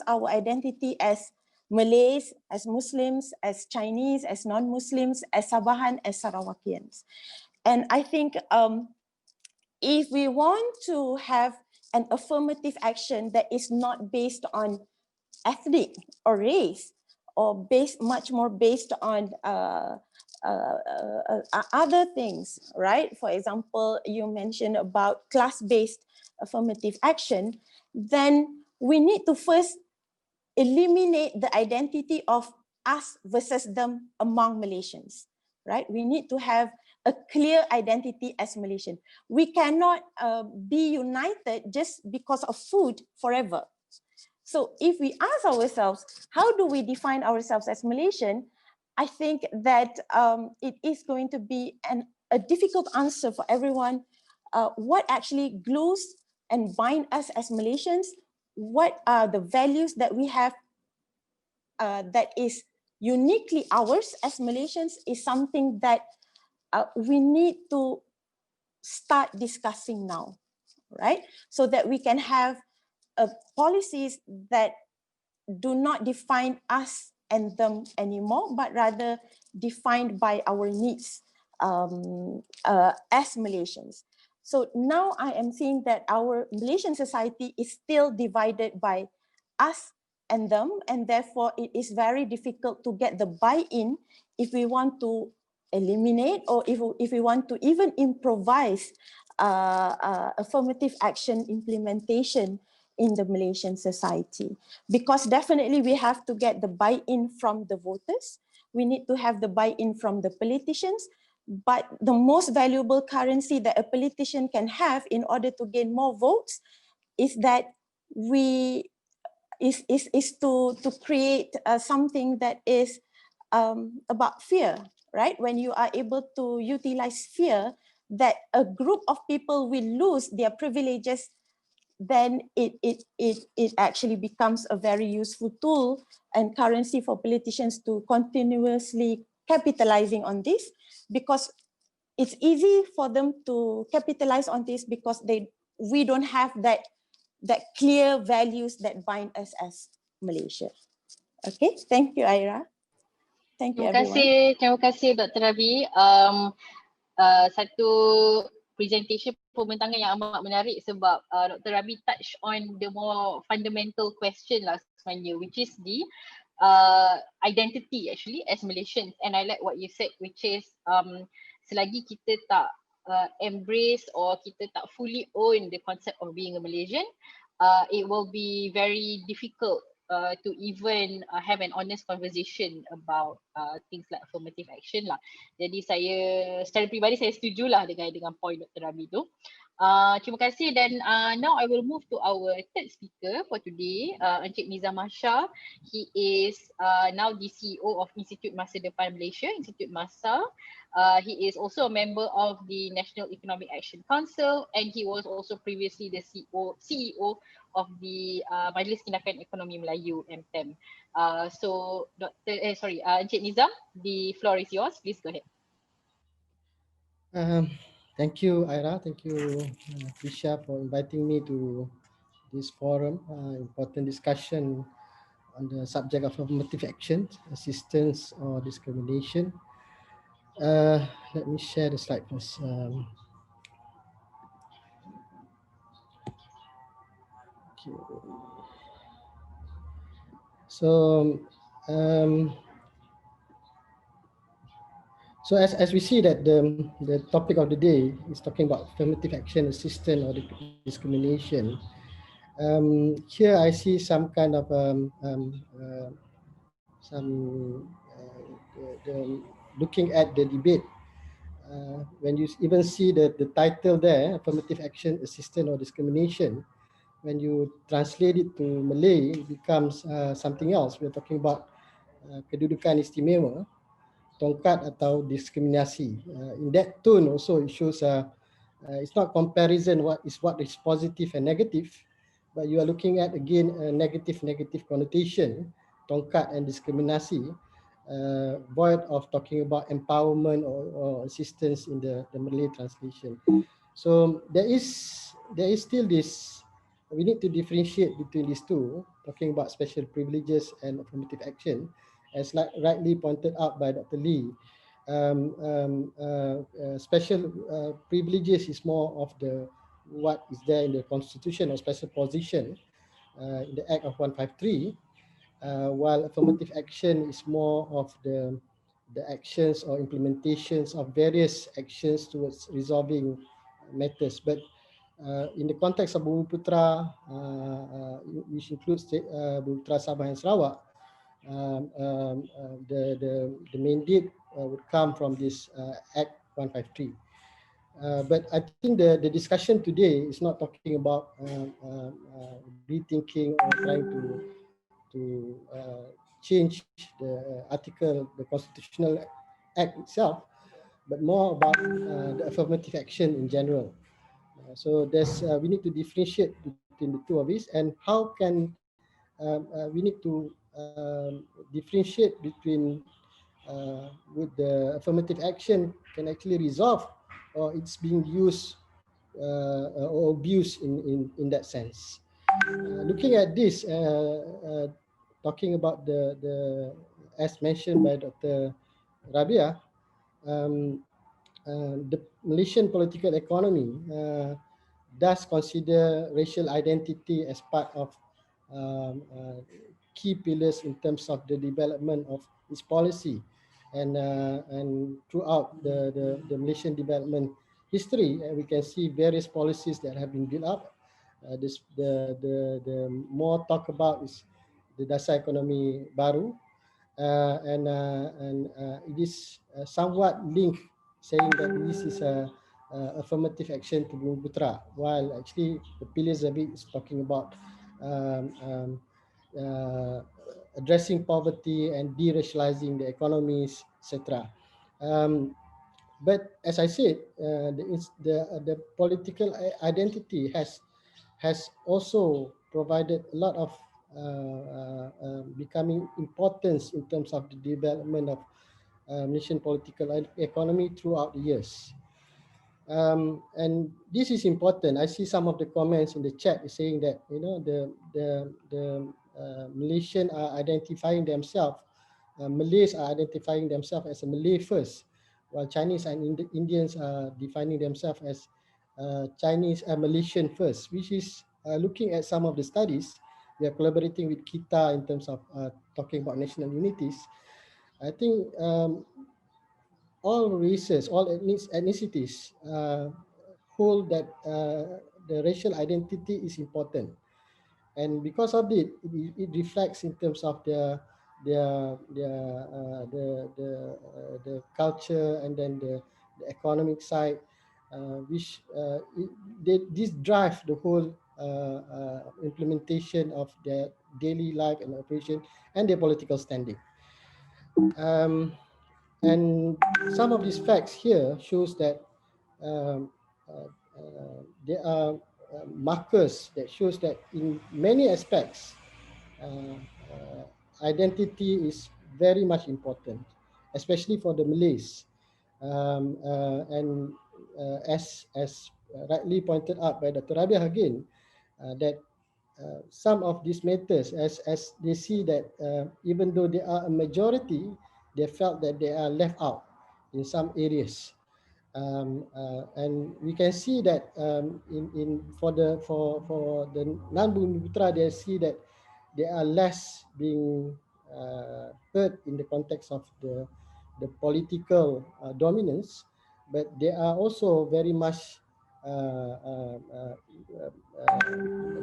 our identity as Malays, as Muslims, as Chinese, as non-Muslims, as Sabahan, as Sarawakians. And I think if we want to have an affirmative action that is not based on ethnic or race, or much more based on other things, right? For example, you mentioned about class-based affirmative action, then we need to first eliminate the identity of us versus them among Malaysians, right? We need to have a clear identity as Malaysian. We cannot be united just because of food forever. So if we ask ourselves, how do we define ourselves as Malaysian? I think that it is going to be a difficult answer for everyone. What actually glues and bind us as Malaysians? What are the values that we have that is uniquely ours as Malaysians is something that we need to start discussing now, right? So that we can have policies that do not define us and them anymore, but rather defined by our needs as Malaysians. So now I am seeing that our Malaysian society is still divided by us and them, and therefore it is very difficult to get the buy-in if we want to eliminate or if we want to even improvise affirmative action implementation in the Malaysian society. Because definitely we have to get the buy-in from the voters. We need to have the buy-in from the politicians. But the most valuable currency that a politician can have in order to gain more votes is that is to create something that is about fear, right? When you are able to utilize fear, that a group of people will lose their privileges, then it actually becomes a very useful tool and currency for politicians to continuously capitalizing on this, because it's easy for them to capitalize on this because we don't have that clear values that bind us as Malaysia. Okay, thank you, Ira. Thank you, everyone. Terima kasih Dr. Rabi. Satu presentation pembintangan yang amat menarik sebab Dr. Rabi touch on the more fundamental question lah sebenarnya, which is the identity actually as Malaysians. And I like what you said, which is selagi kita tak embrace or kita tak fully own the concept of being a Malaysian, it will be very difficult to even have an honest conversation about things like affirmative action lah. Jadi saya secara peribadi saya setujulah dengan point Dr. Rabi tu. Terima kasih, dan now I will move to our third speaker for today, Encik Nizam Masha. He is now the CEO of Institut Masa Depan Malaysia, Institut Masa. He is also a member of the National Economic Action Council, and he was also previously the CEO of the Majlis Tindakan Ekonomi Melayu, MTEM. Encik Nizam, the floor is yours. Please go ahead. Thank you, Ira. Thank you, Trisha, for inviting me to this forum, important discussion on the subject of affirmative action, assistance or discrimination. Let me share the slide first. So as we see that the topic of the day is talking about affirmative action, assistance or discrimination. Here I see some kind of looking at the debate. When you even see the title there, affirmative action, assistance or discrimination, when you translate it to Malay, it becomes something else. We're talking about Kedudukan Istimewa, Tongkat, atau diskriminasi. In that tone also it shows it's not comparison what is positive and negative, but you are looking at again a negative connotation, Tongkat and diskriminasi, void of talking about empowerment or assistance in the Malay translation. So there is still this, we need to differentiate between these two, talking about special privileges and affirmative action. As rightly pointed out by Dr. Lee, special privileges is more of what is there in the Constitution or special position in the Act of 153, while affirmative action is more of the actions or implementations of various actions towards resolving matters. But in the context of Bumiputra, which includes Bumiputra Sabah and Sarawak, the mandate would come from this Act 153. But I think the discussion today is not talking about rethinking or trying to change the article, the Constitutional Act itself, but more about the affirmative action in general. So we need to differentiate between the two of these, and how can we need to differentiate between with the affirmative action can actually resolve or it's being used or abused in that sense. Looking at this, talking about the as mentioned by Dr. Rabia, the Malaysian political economy does consider racial identity as part of key pillars in terms of the development of its policy, and throughout the Malaysian development history, we can see various policies that have been built up. The more talk about is the dasar ekonomi baru, and it is somewhat linked, saying that this is a affirmative action to Bumiputra, while actually the pillars of it is talking about addressing poverty and de-racializing the economies, etc. But as I said, the political identity has also provided a lot of becoming importance in terms of the development of Malaysian political economy throughout the years. And this is important. I see some of the comments in the chat saying that the Malaysian are identifying themselves, Malays are identifying themselves as a Malay first, while Chinese and Indians are defining themselves as Chinese and Malaysian first, which is looking at some of the studies. We are collaborating with KITA in terms of talking about national unities. I think all races, all ethnicities hold that the racial identity is important, and because of it, it reflects in terms of the culture, and then the economic side, which this drive the whole implementation of their daily life and operation and their political standing. And some of these facts here shows that there are markers that shows that in many aspects, identity is very much important, especially for the Malays. And as rightly pointed out by Dr. Rabiah again, that some of these matters, as they see that even though they are a majority, they felt that they are left out in some areas. And we can see that for the non-Bumiputra, they see that they are less being heard in the context of the political dominance, but they are also very much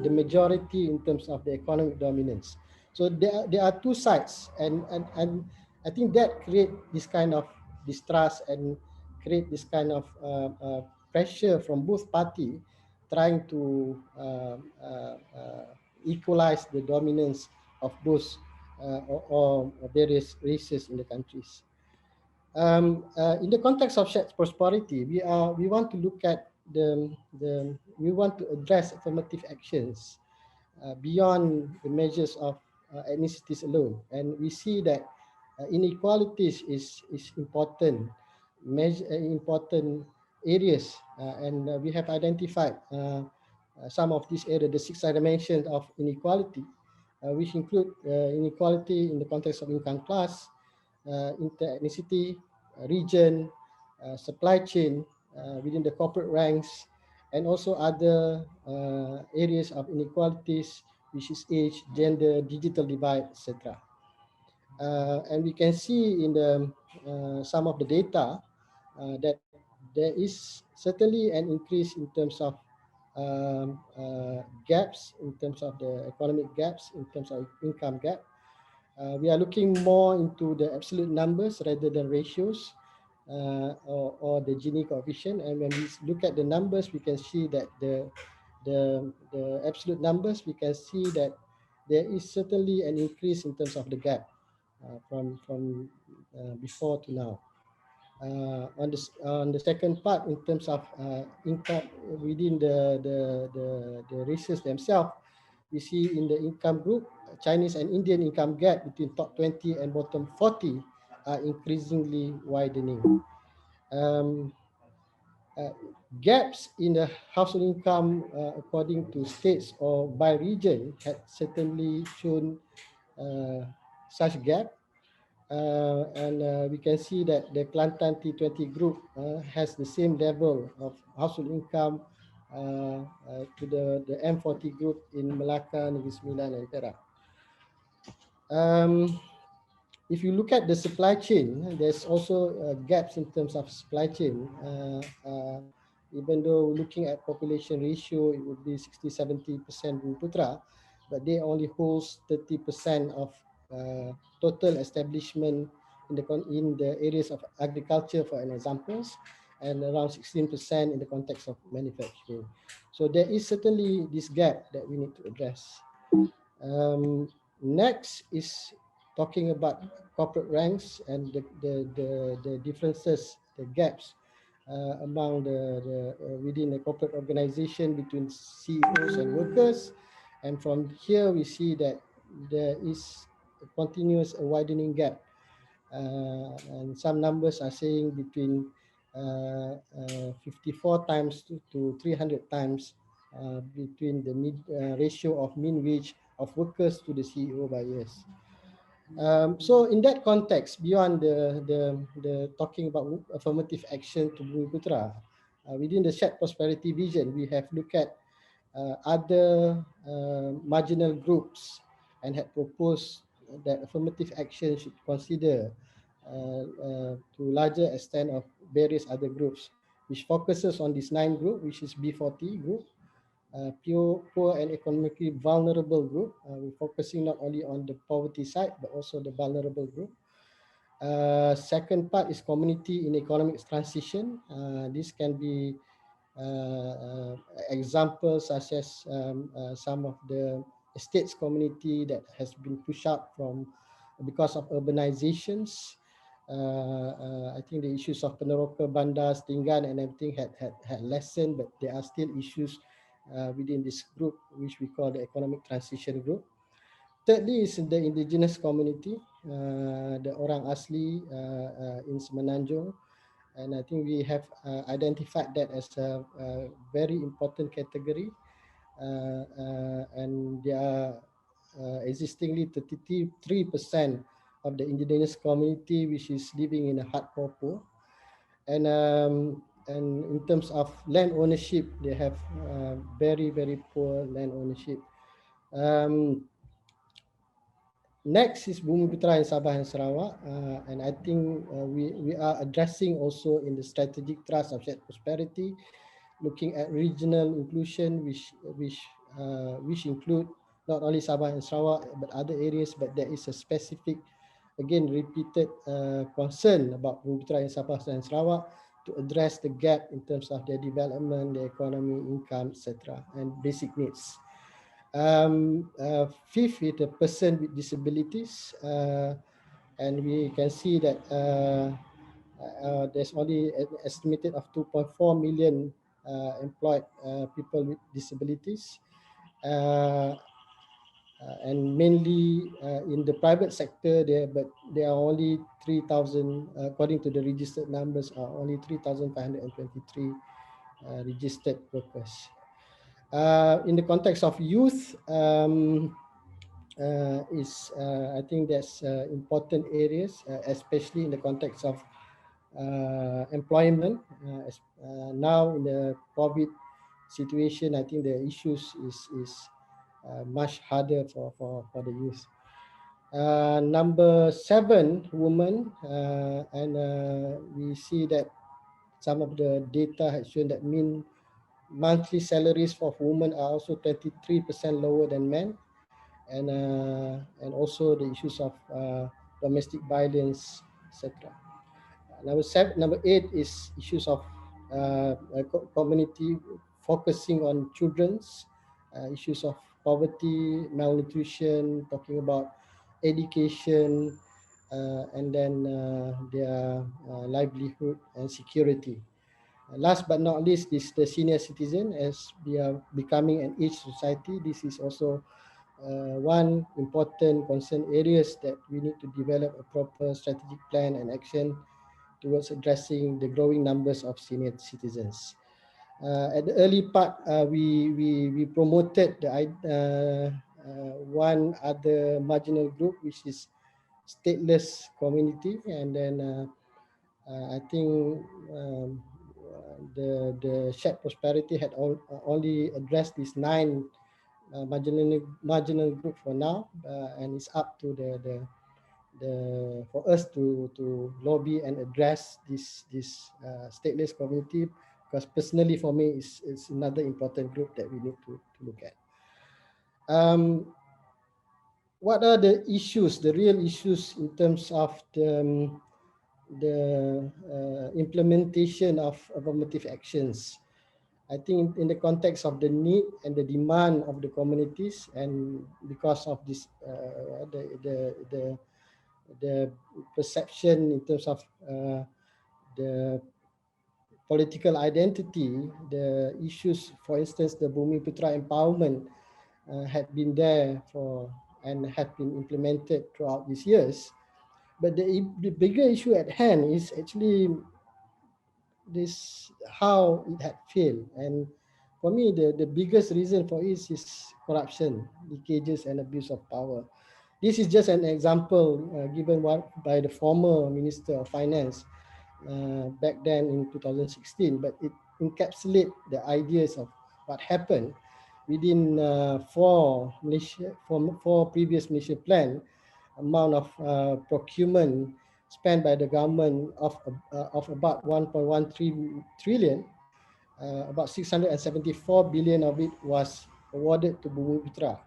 the majority in terms of the economic dominance. So there are two sides, and I think that create this kind of distrust and create this kind of pressure from both parties trying to equalize the dominance of those or various races in the countries. In the context of shared prosperity, we want to look at we want to address affirmative actions beyond the measures of ethnicities alone, and we see that inequalities is important important areas, and we have identified some of these areas, the 6 dimensions of inequality, which include inequality in the context of income class, inter-ethnicity, region, supply chain within the corporate ranks, and also other areas of inequalities, which is age, gender, digital divide, etc. And we can see in the some of the data that there is certainly an increase in terms of gaps, in terms of the economic gaps, in terms of income gap. We are looking more into the absolute numbers rather than ratios or the Gini coefficient. And when we look at the numbers, we can see that the absolute numbers, we can see that there is certainly an increase in terms of the gap from before to now. On the second part, in terms of income within the races themselves, we see in the income group, Chinese and Indian income gap between top 20 and bottom 40 are increasingly widening. Gaps in the household income according to states or by region had certainly shown such gap. And we can see that the Kelantan T20 group has the same level of household income to the M40 group in Melaka, Negeri Sembilan, and Perak. If you look at the supply chain, there's also gaps in terms of supply chain. Even though looking at population ratio, it would be 60-70% Putra, but they only holds 30% of total establishment in the areas of agriculture, for an examples, and around 16% in the context of manufacturing. So there is certainly this gap that we need to address. Next is talking about corporate ranks and the differences, the gaps among within the corporate organization between CEOs and workers. And from here we see that there is a continuous widening gap. And some numbers are saying between 54 times to 300 times between the ratio of mean wage of workers to the CEO by years. So in that context, beyond the talking about affirmative action to Bumiputra, within the shared prosperity vision, we have looked at other marginal groups and had proposed that affirmative action should consider to larger extent of various other groups, which focuses on this 9 group, which is B40 group, poor and economically vulnerable group. We're focusing not only on the poverty side, but also the vulnerable group. Second part is community in economic transition. This can be examples such as some of the estates community that has been pushed up from because of urbanizations. I think the issues of Peneroka, Bandar, Tinggan and everything had lessened, but there are still issues within this group, which we call the economic transition group. Thirdly is the Indigenous Community, the Orang Asli in Semenanjung. And I think we have identified that as a very important category. And there are existingly 33% of the indigenous community which is living in a hardcore poor. And in terms of land ownership, they have very, very poor land ownership. Next is Bumi Putra in Sabah and Sarawak, and I think we are addressing also in the strategic thrust of shared prosperity, looking at regional inclusion, which include not only Sabah and Sarawak but other areas. But there is a specific, again repeated concern about Bumi Putra in Sabah and Sarawak to address the gap in terms of their development, their economy, income, etc., and basic needs. Fifth is the person with disabilities, and we can see that there's only an estimated of 2.4 million employed people with disabilities, and mainly in the private sector there, but there are only 3,000, according to the registered numbers, are only 3,523 registered workers. In the context of youth, I think that's important areas, especially in the context of employment. Now in the COVID situation, I think the issues is much harder for the youth. Number 7, women, and we see that some of the data has shown that monthly salaries for women are also 23% lower than men, and also the issues of domestic violence, etc. Number 8 is issues of community focusing on children's issues of poverty, malnutrition, talking about education, and then their livelihood and security. Last but not least is the senior citizen. As we are becoming an aged society, this is also one important concern areas that we need to develop a proper strategic plan and action towards addressing the growing numbers of senior citizens. At the early part, we promoted the one other marginal group, which is stateless community, and then I think the shared prosperity had only addressed these 9 marginal group for now, and it's up to for us to lobby and address this stateless community, because personally for me it's another important group that we need to look at. What are the issues, the real issues in terms of the implementation of affirmative actions? I think in the context of the need and the demand of the communities, and because of this, the perception in terms of the political identity, the issues, for instance, the Bumi Putra empowerment had been there for and had been implemented throughout these years. But the bigger issue at hand is actually this, how it had failed. And for me, the biggest reason for it is corruption, leakages and abuse of power. This is just an example given by the former Minister of Finance back then in 2016, but encapsulate the ideas of what happened within four previous Malaysia plan, amount of procurement spent by the government of about 1.13 trillion, about 674 billion of it was awarded to Bumiputra.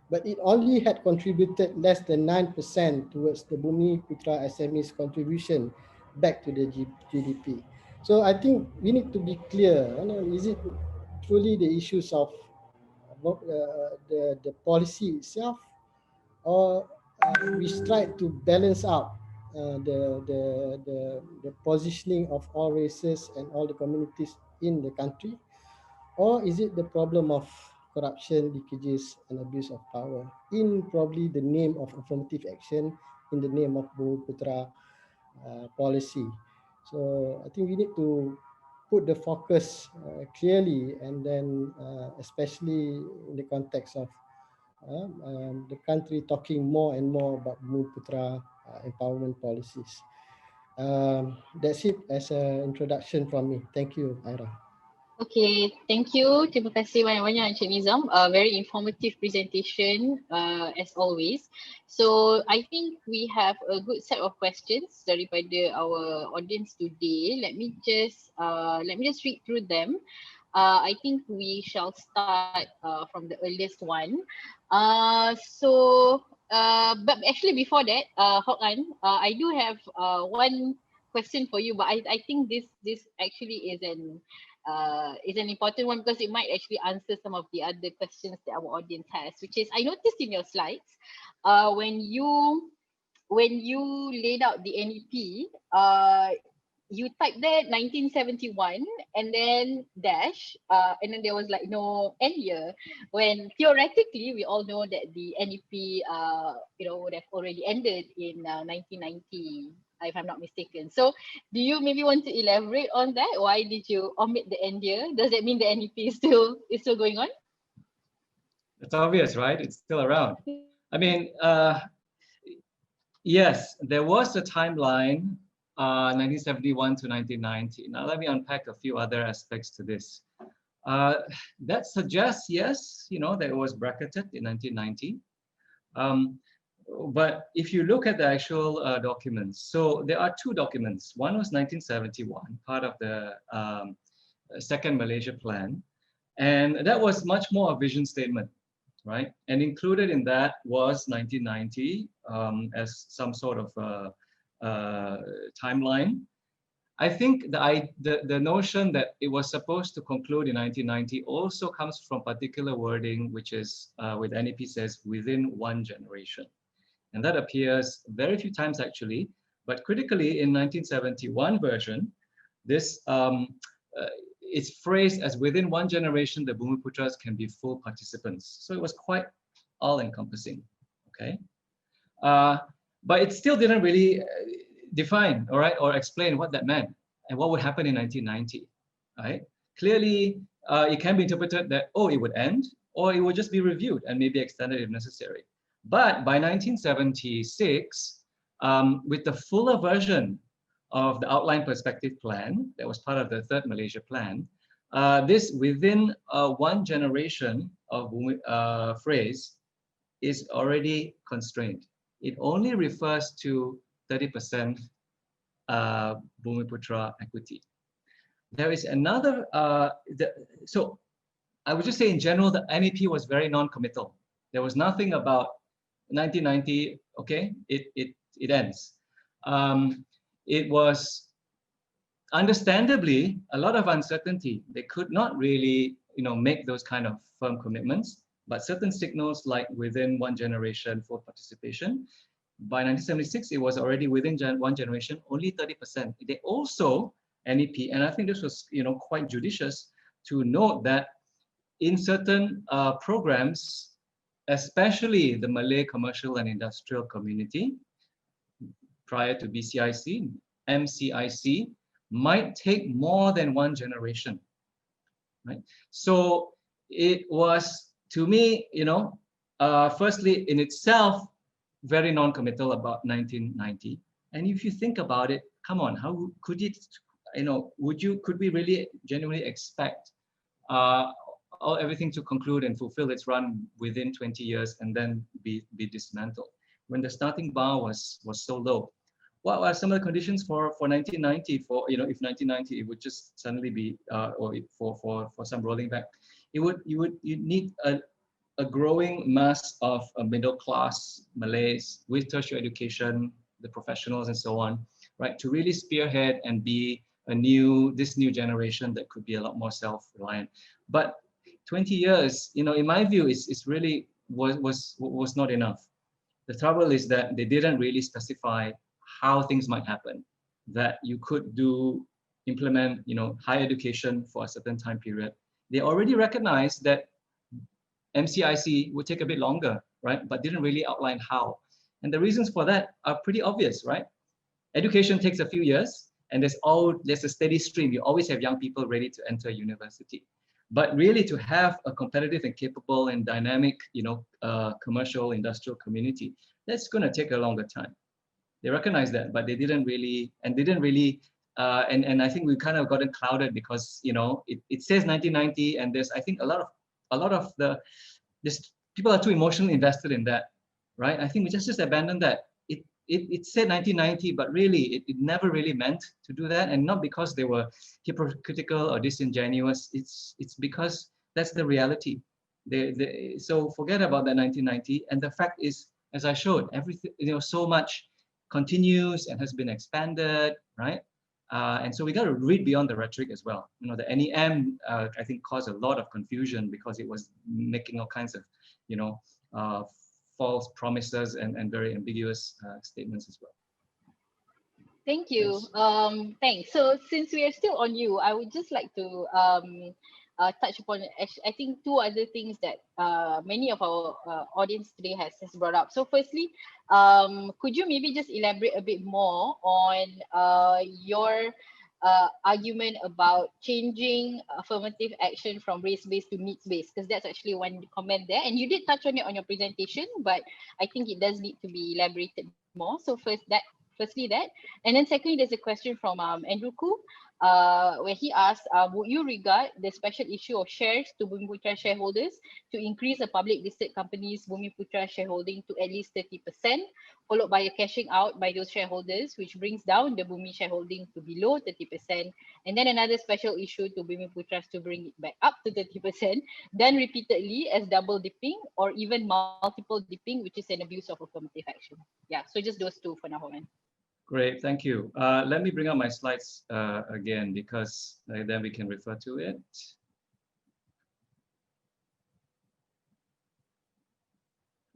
But it only had contributed less than 9% towards the Bumiputra SME's contribution back to the GDP. So I think we need to be clear. Is it truly the issues of the policy itself, or we try to balance out the positioning of all races and all the communities in the country, or is it the problem of corruption, leakages, and abuse of power in probably the name of affirmative action, in the name of Bumiputra policy? So I think we need to put the focus clearly, and then especially in the context of the country talking more and more about Bumiputra empowerment policies. That's it as an introduction from me. Thank you, Ira. Okay, thank you. Terima kasih banyak-banyak Encik Nizam. Very informative presentation as always. So I think we have a good set of questions daripada our audience today. Let me just read through them. I think we shall start from the earliest one. But actually before that, Hok An, I do have one question for you, but I think this actually is an important one because it might actually answer some of the other questions that our audience has, which is, I noticed in your slides, when you laid out the NEP, you typed there 1971 and then dash, and then there was like no end year, when theoretically we all know that the NEP would have already ended in 1990, if I'm not mistaken. So do you maybe want to elaborate on that? Why did you omit the end year? Does that mean the NEP is still going on? It's obvious, right? It's still around. I mean, yes, there was a timeline, 1971 to 1990. Now let me unpack a few other aspects to this. That suggests, yes, that it was bracketed in 1990. But if you look at the actual documents, so there are two documents. One was 1971, part of the second Malaysia plan. And that was much more a vision statement, right? And included in that was 1990 as some sort of timeline. I think the notion that it was supposed to conclude in 1990 also comes from particular wording, which is with NEP says within one generation. And that appears very few times actually, but critically in 1971 version, this it's phrased as within one generation, the Bumiputras can be full participants. So it was quite all-encompassing, okay? But it still didn't really define, all right, or explain what that meant and what would happen in 1990, right? Clearly, it can be interpreted that, oh, it would end, or it would just be reviewed and maybe extended if necessary. But by 1976, with the fuller version of the outline perspective plan that was part of the third Malaysia plan, this within one generation of phrase is already constrained. It only refers to 30% Bumiputra equity. There is another, so I would just say in general, the NEP was very non-committal. There was nothing about 1990, okay, it ends. It was understandably a lot of uncertainty. They could not really, make those kind of firm commitments, but certain signals like within one generation for participation. By 1976, it was already within one generation, only 30%. They also, NEP, and I think this was, quite judicious to note that in certain programs, especially the Malay commercial and industrial community, prior to BCIC, MCIC, might take more than one generation, right? So it was, to me, firstly, in itself, very non-committal about 1990. And if you think about it, come on, how could it could we really genuinely expect everything to conclude and fulfill its run within 20 years and then be dismantled when the starting bar was so low? What are some of the conditions for 1990? If 1990 it would just suddenly be for some rolling back, you'd need a growing mass of middle class Malays with tertiary education, the professionals and so on, right, to really spearhead and be this new generation that could be a lot more self-reliant. But 20 years, in my view, is really was not enough. The trouble is that they didn't really specify how things might happen, that you could implement, higher education for a certain time period. They already recognized that MCIC would take a bit longer, right? But didn't really outline how. And the reasons for that are pretty obvious, right? Education takes a few years, and there's a steady stream. You always have young people ready to enter university. But really to have a competitive and capable and dynamic, commercial, industrial community, that's going to take a longer time. They recognize that, but they didn't really, and I think we kind of gotten clouded because, it says 1990, and there's, I think, a lot of people are too emotionally invested in that, right? I think we just abandoned that. It said 1990, but really it never really meant to do that, and not because they were hypocritical or disingenuous. It's because that's the reality. So forget about that 1990. And the fact is, as I showed, everything, so much continues and has been expanded, right? And so we got to read beyond the rhetoric as well. The NEM, I think, caused a lot of confusion because it was making all kinds of, false promises and very ambiguous statements as well. Thank you. Thanks. So since we are still on you, I would just like to touch upon, I think, two other things that many of our audience today has brought up. So firstly, could you maybe just elaborate a bit more on your argument about changing affirmative action from race-based to needs-based, because that's actually one comment there, and you did touch on it on your presentation, but I think it does need to be elaborated more. So firstly that, and then secondly, there's a question from Andrew Koo, where he asked, would you regard the special issue of shares to Bumiputra shareholders to increase a public listed company's Bumiputra shareholding to at least 30%, followed by a cashing out by those shareholders, which brings down the Bumi shareholding to below 30%, and then another special issue to Bumiputras to bring it back up to 30%, done repeatedly as double dipping or even multiple dipping, which is an abuse of affirmative action. Yeah, so just those two for now, Homan. Great, thank you. Let me bring up my slides again, because then we can refer to it.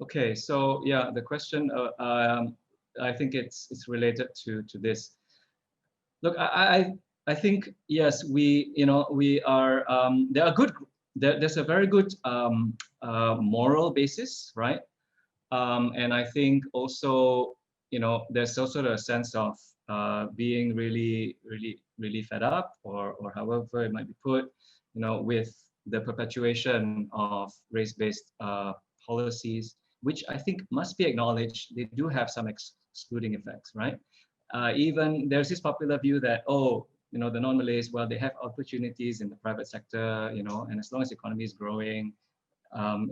Okay, so yeah, the question, I think it's related to this. Look, I think, yes, we are, there's a very good moral basis, right? And I think also, there's also a sense of being really fed up, or however it might be put, with the perpetuation of race-based policies, which I think must be acknowledged. They do have some excluding effects, right? Even there's this popular view that, the non-Malays, well, they have opportunities in the private sector, and as long as the economy is growing,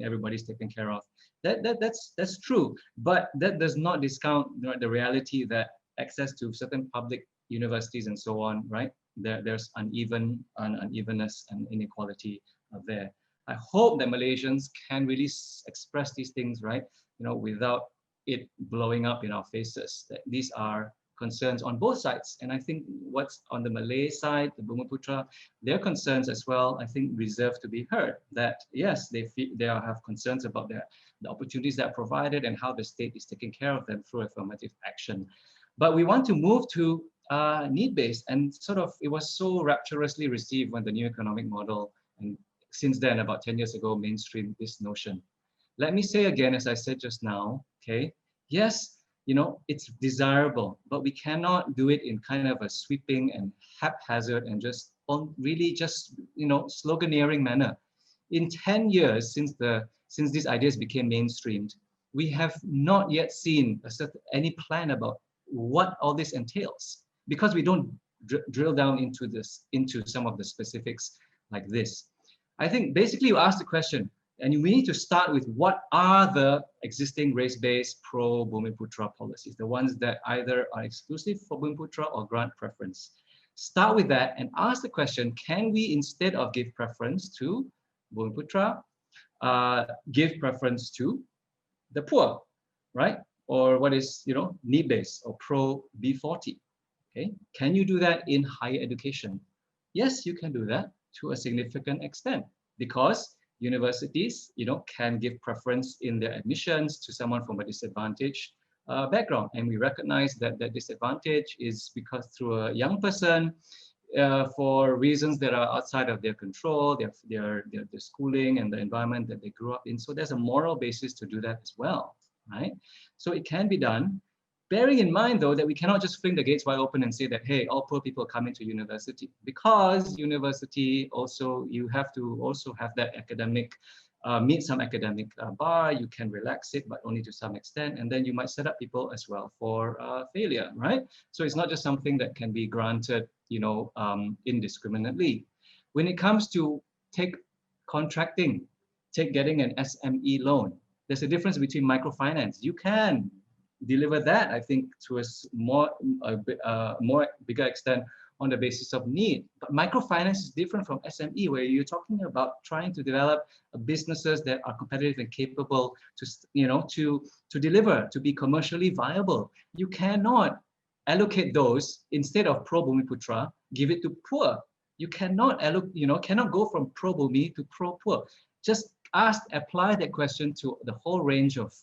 everybody's taken care of. That's true, but that does not discount the reality that access to certain public universities and so on, right? There's unevenness and inequality there. I hope that Malaysians can really express these things, right? Without it blowing up in our faces. That these are concerns on both sides, and I think what's on the Malay side, the Bumiputra, their concerns as well, I think deserve to be heard. That yes, they have concerns about the opportunities that are provided and how the state is taking care of them through affirmative action. But we want to move to need-based, and sort of it was so rapturously received when the new economic model, and since then about 10 years ago, mainstreamed this notion. Let me say again, as I said just now, okay, yes, it's desirable, but we cannot do it in kind of a sweeping and haphazard and just sloganeering manner. In 10 years since these ideas became mainstreamed, we have not yet seen any plan about what all this entails, because we don't drill down into some of the specifics like this. I think basically you ask the question, and we need to start with what are the existing race-based pro-Bumiputra policies, the ones that either are exclusive for Bumiputra or grant preference. Start with that and ask the question, can we, instead of give preference to Bumiputra, give preference to the poor, right? Or what is, need-based or pro-B40, okay? Can you do that in higher education? Yes, you can do that to a significant extent, because universities, can give preference in their admissions to someone from a disadvantaged background. And we recognize that that disadvantage is because through a young person, for reasons that are outside of their control, their schooling and the environment that they grew up in. So there's a moral basis to do that as well, right? So it can be done, bearing in mind though that we cannot just fling the gates wide open and say that, hey, all poor people come into university, because university also, you have to also have that academic, meet some academic bar. You can relax it, but only to some extent. And then you might set up people as well for failure, right? So it's not just something that can be granted, indiscriminately. When it comes to take contracting, take getting an SME loan, there's a difference between microfinance. You can deliver that, I think, to a more bigger extent on the basis of need. But microfinance is different from SME, where you're talking about trying to develop businesses that are competitive and capable to deliver, to be commercially viable. You cannot allocate those instead of pro-Bumiputra, give it to poor. You cannot cannot go from pro-Bumi to pro-poor. Just apply that question to the whole range of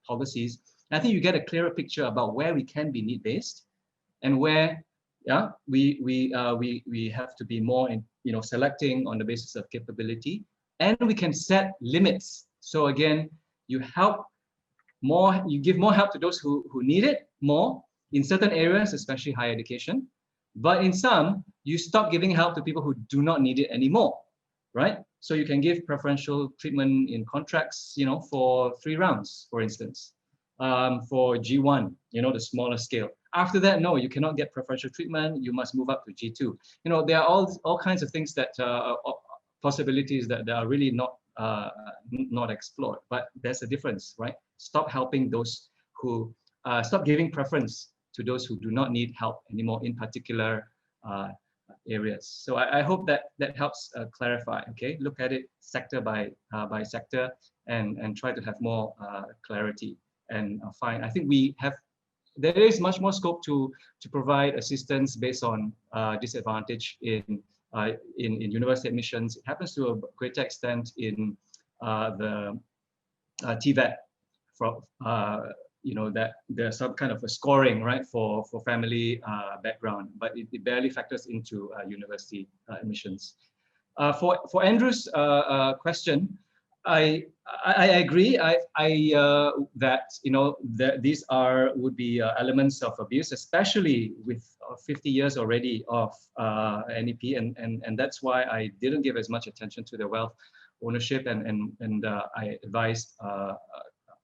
policies. I think you get a clearer picture about where we can be need-based and where we have to be more in selecting on the basis of capability, and we can set limits. So again, you give more help to those who need it more in certain areas, especially higher education, but in some you stop giving help to people who do not need it anymore, right? So you can give preferential treatment in contracts, for 3 rounds, for instance. For G1, the smaller scale. After that, no, you cannot get preferential treatment. You must move up to G2. There are all kinds of things that possibilities that are really not explored. But there's a difference, right? Stop helping those who stop giving preference to those who do not need help anymore in particular areas. So I hope that helps clarify. Okay, look at it sector by sector and try to have more clarity. And fine, I think there is much more scope to provide assistance based on disadvantage in university admissions. It happens to a greater extent in the TVET, that there's some kind of a scoring, right, for family background, but it barely factors into university admissions. For Andrew's question, I agree. That these would be elements of abuse, especially with 50 years already of NEP, and that's why I didn't give as much attention to the wealth ownership, and I advised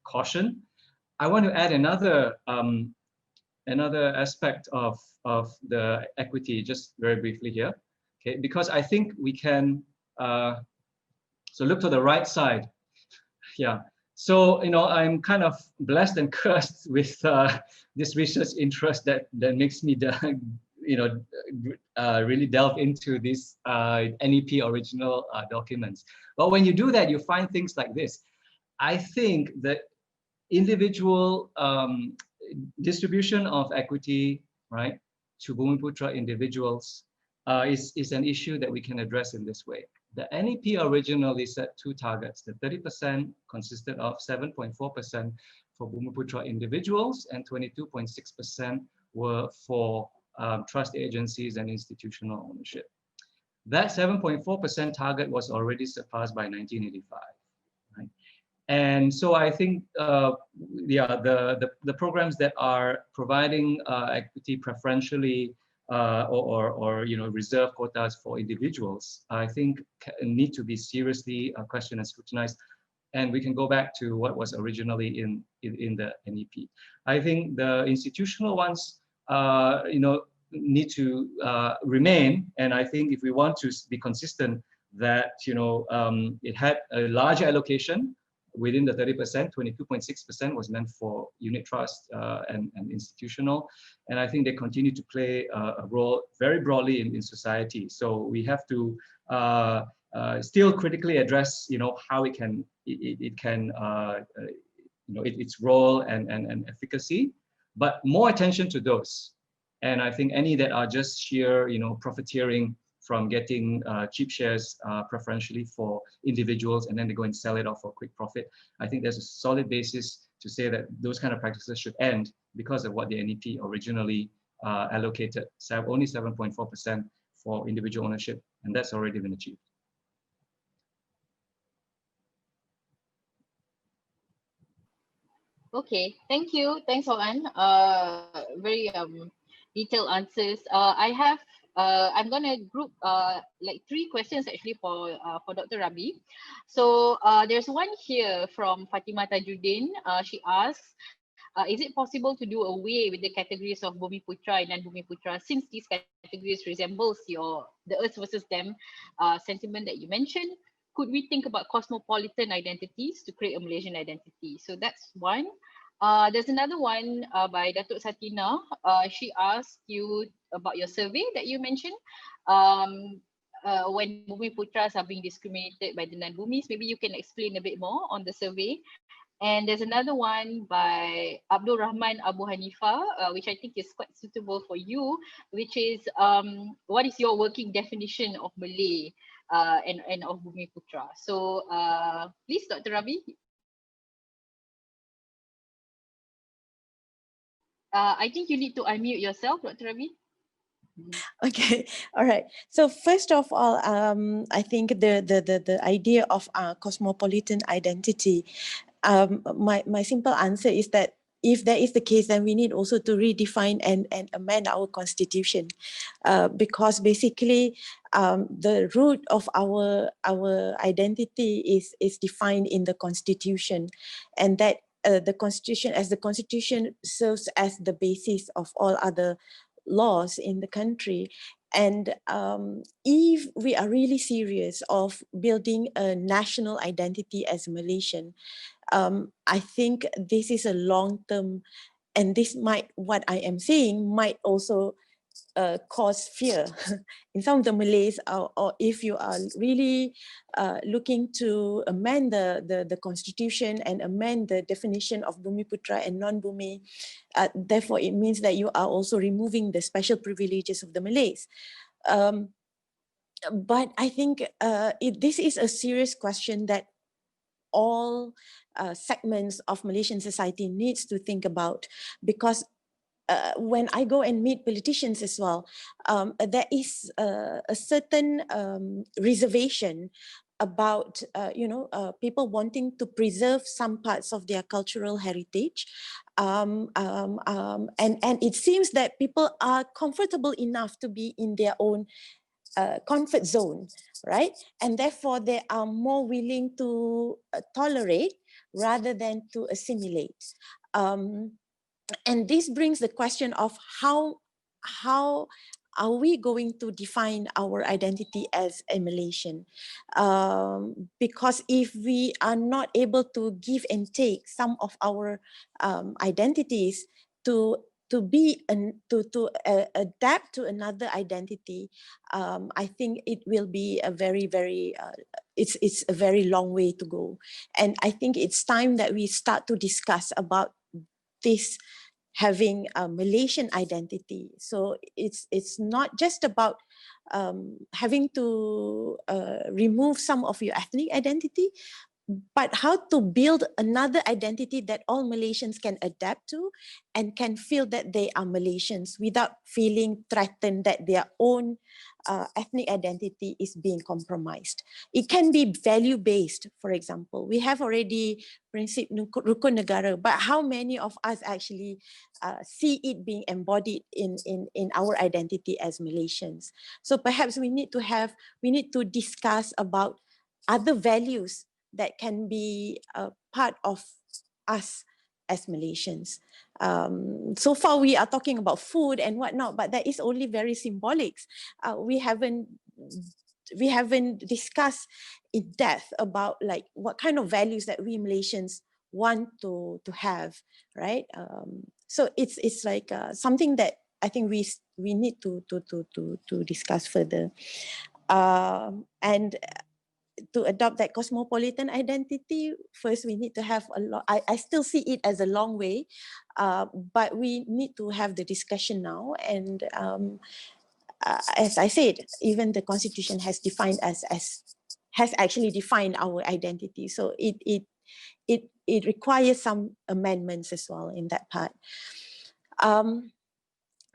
caution. I want to add another aspect of the equity, just very briefly here, okay? Because I think we can. So look to the right side. Yeah. So, I'm kind of blessed and cursed with this research interest that makes me, really delve into these NEP original documents. But when you do that, you find things like this. I think that individual distribution of equity, right, to Bumiputra individuals is an issue that we can address in this way. The NEP originally set 2 targets. The 30% consisted of 7.4% for Bumiputra individuals and 22.6% were for trust agencies and institutional ownership. That 7.4% target was already surpassed by 1985. Right? And so I think, the programs that are providing equity preferentially or reserve quotas for individuals, I think need to be seriously questioned and scrutinized. And we can go back to what was originally in the NEP. I think the institutional ones, need to remain. And I think if we want to be consistent, that it had a larger allocation within the 30%. 22.6% was meant for unit trust and institutional, and I think they continue to play a role very broadly in society. So we have to still critically address how it can its role and efficacy, but more attention to those. And I think any that are just sheer profiteering from getting cheap shares preferentially for individuals, and then they go and sell it off for quick profit. I think there's a solid basis to say that those kind of practices should end because of what the NEP originally allocated, only 7.4% for individual ownership, and that's already been achieved. Okay, thank you. Thanks, Oan. Very detailed answers. I'm gonna group like 3 questions actually for Dr. Rabi. So there's one here from Fatima Tajuddin. She asks, is it possible to do away with the categories of Bumi Putra and non-Bumi Putra, since these categories resembles the us versus them sentiment that you mentioned? Could we think about cosmopolitan identities to create a Malaysian identity? So that's one. There's another one by Datuk Satina. She asked you about your survey that you mentioned. When Bumi Putras are being discriminated by the non-Bumis, maybe you can explain a bit more on the survey. And there's another one by Abdul Rahman Abu Hanifa, which I think is quite suitable for you, which is what is your working definition of Malay and of Bumi Putra? So please, Dr. Rabi. I think you need to unmute yourself, Dr. Rabi. Okay, all right. So first of all, I think the idea of cosmopolitan identity, my simple answer is that if that is the case, then we need also to redefine and amend our constitution, because basically the root of our identity is defined in the constitution, and that the constitution serves as the basis of all other laws in the country. And if we are really serious of building a national identity as Malaysian, I think this is a long-term, and what I am saying might also cause fear in some of the Malays, or if you are really looking to amend the constitution and amend the definition of Bumi Putra and non-Bumi, therefore it means that you are also removing the special privileges of the Malays. But I think this is a serious question that all segments of Malaysian society needs to think about, because when I go and meet politicians as well, there is a certain reservation about people wanting to preserve some parts of their cultural heritage, and it seems that people are comfortable enough to be in their own comfort zone, right? And therefore they are more willing to tolerate rather than to assimilate. And this brings the question of how are we going to define our identity as a Malaysian? Because if we are not able to give and take some of our identities to adapt to another identity, I think it will be a very it's a very long way to go. And I think it's time that we start to discuss about this having a Malaysian identity. So it's not just about having to remove some of your ethnic identity, but how to build another identity that all Malaysians can adapt to and can feel that they are Malaysians without feeling threatened that their own ethnic identity is being compromised. It can be value-based, for example. We have already Prinsip Rukun Negara, but how many of us actually see it being embodied in our identity as Malaysians? So perhaps we need to discuss about other values that can be a part of us as Malaysians. So far we are talking about food and whatnot, but that is only very symbolic. We haven't discussed in depth about like what kind of values that we Malaysians want to have, right? So it's like something that I think we need to discuss further, and to adopt that cosmopolitan identity. First, we need to have a lot. I still see it as a long way, but we need to have the discussion now. And as I said, even the Constitution has defined us has actually defined our identity. So it requires some amendments as well in that part.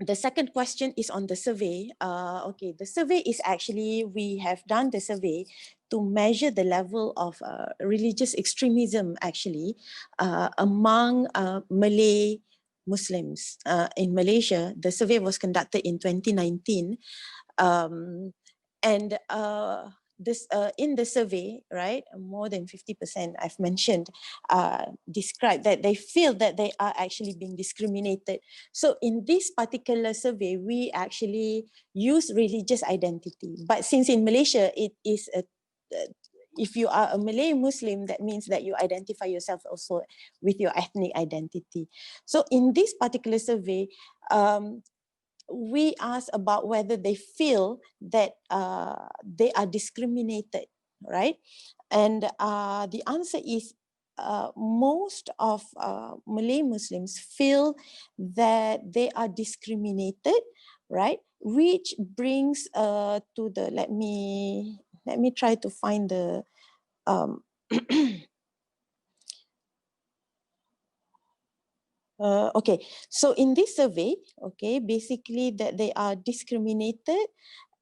The second question is on the survey. Okay, the survey is actually, we have done the survey to measure the level of religious extremism actually among Malay Muslims in Malaysia. The survey was conducted in 2019. And this in the survey, right, more than 50%, I've mentioned, describe that they feel that they are actually being discriminated. So in this particular survey, we actually use religious identity. But since in Malaysia, it is if you are a Malay Muslim, that means that you identify yourself also with your ethnic identity. So in this particular survey, we asked about whether they feel that they are discriminated, right? And the answer is most of Malay Muslims feel that they are discriminated, right? Which brings to the, let me try to find the okay, so in this survey, okay, basically that they are discriminated,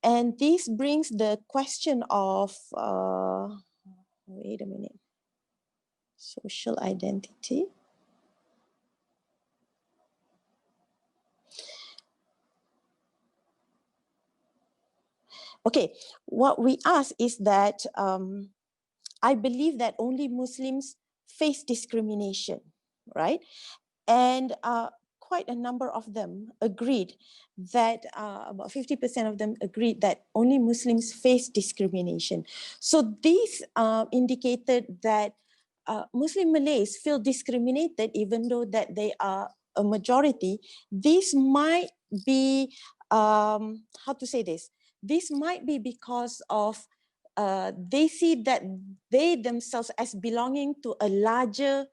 and this brings the question of, wait a minute, social identity. Okay, what we ask is that I believe that only Muslims face discrimination, right? And quite a number of them agreed that about 50% of them agreed that only Muslims face discrimination. So this indicated that Muslim Malays feel discriminated even though that they are a majority. This might be, how to say this? This might be because of they see that they themselves as belonging to a larger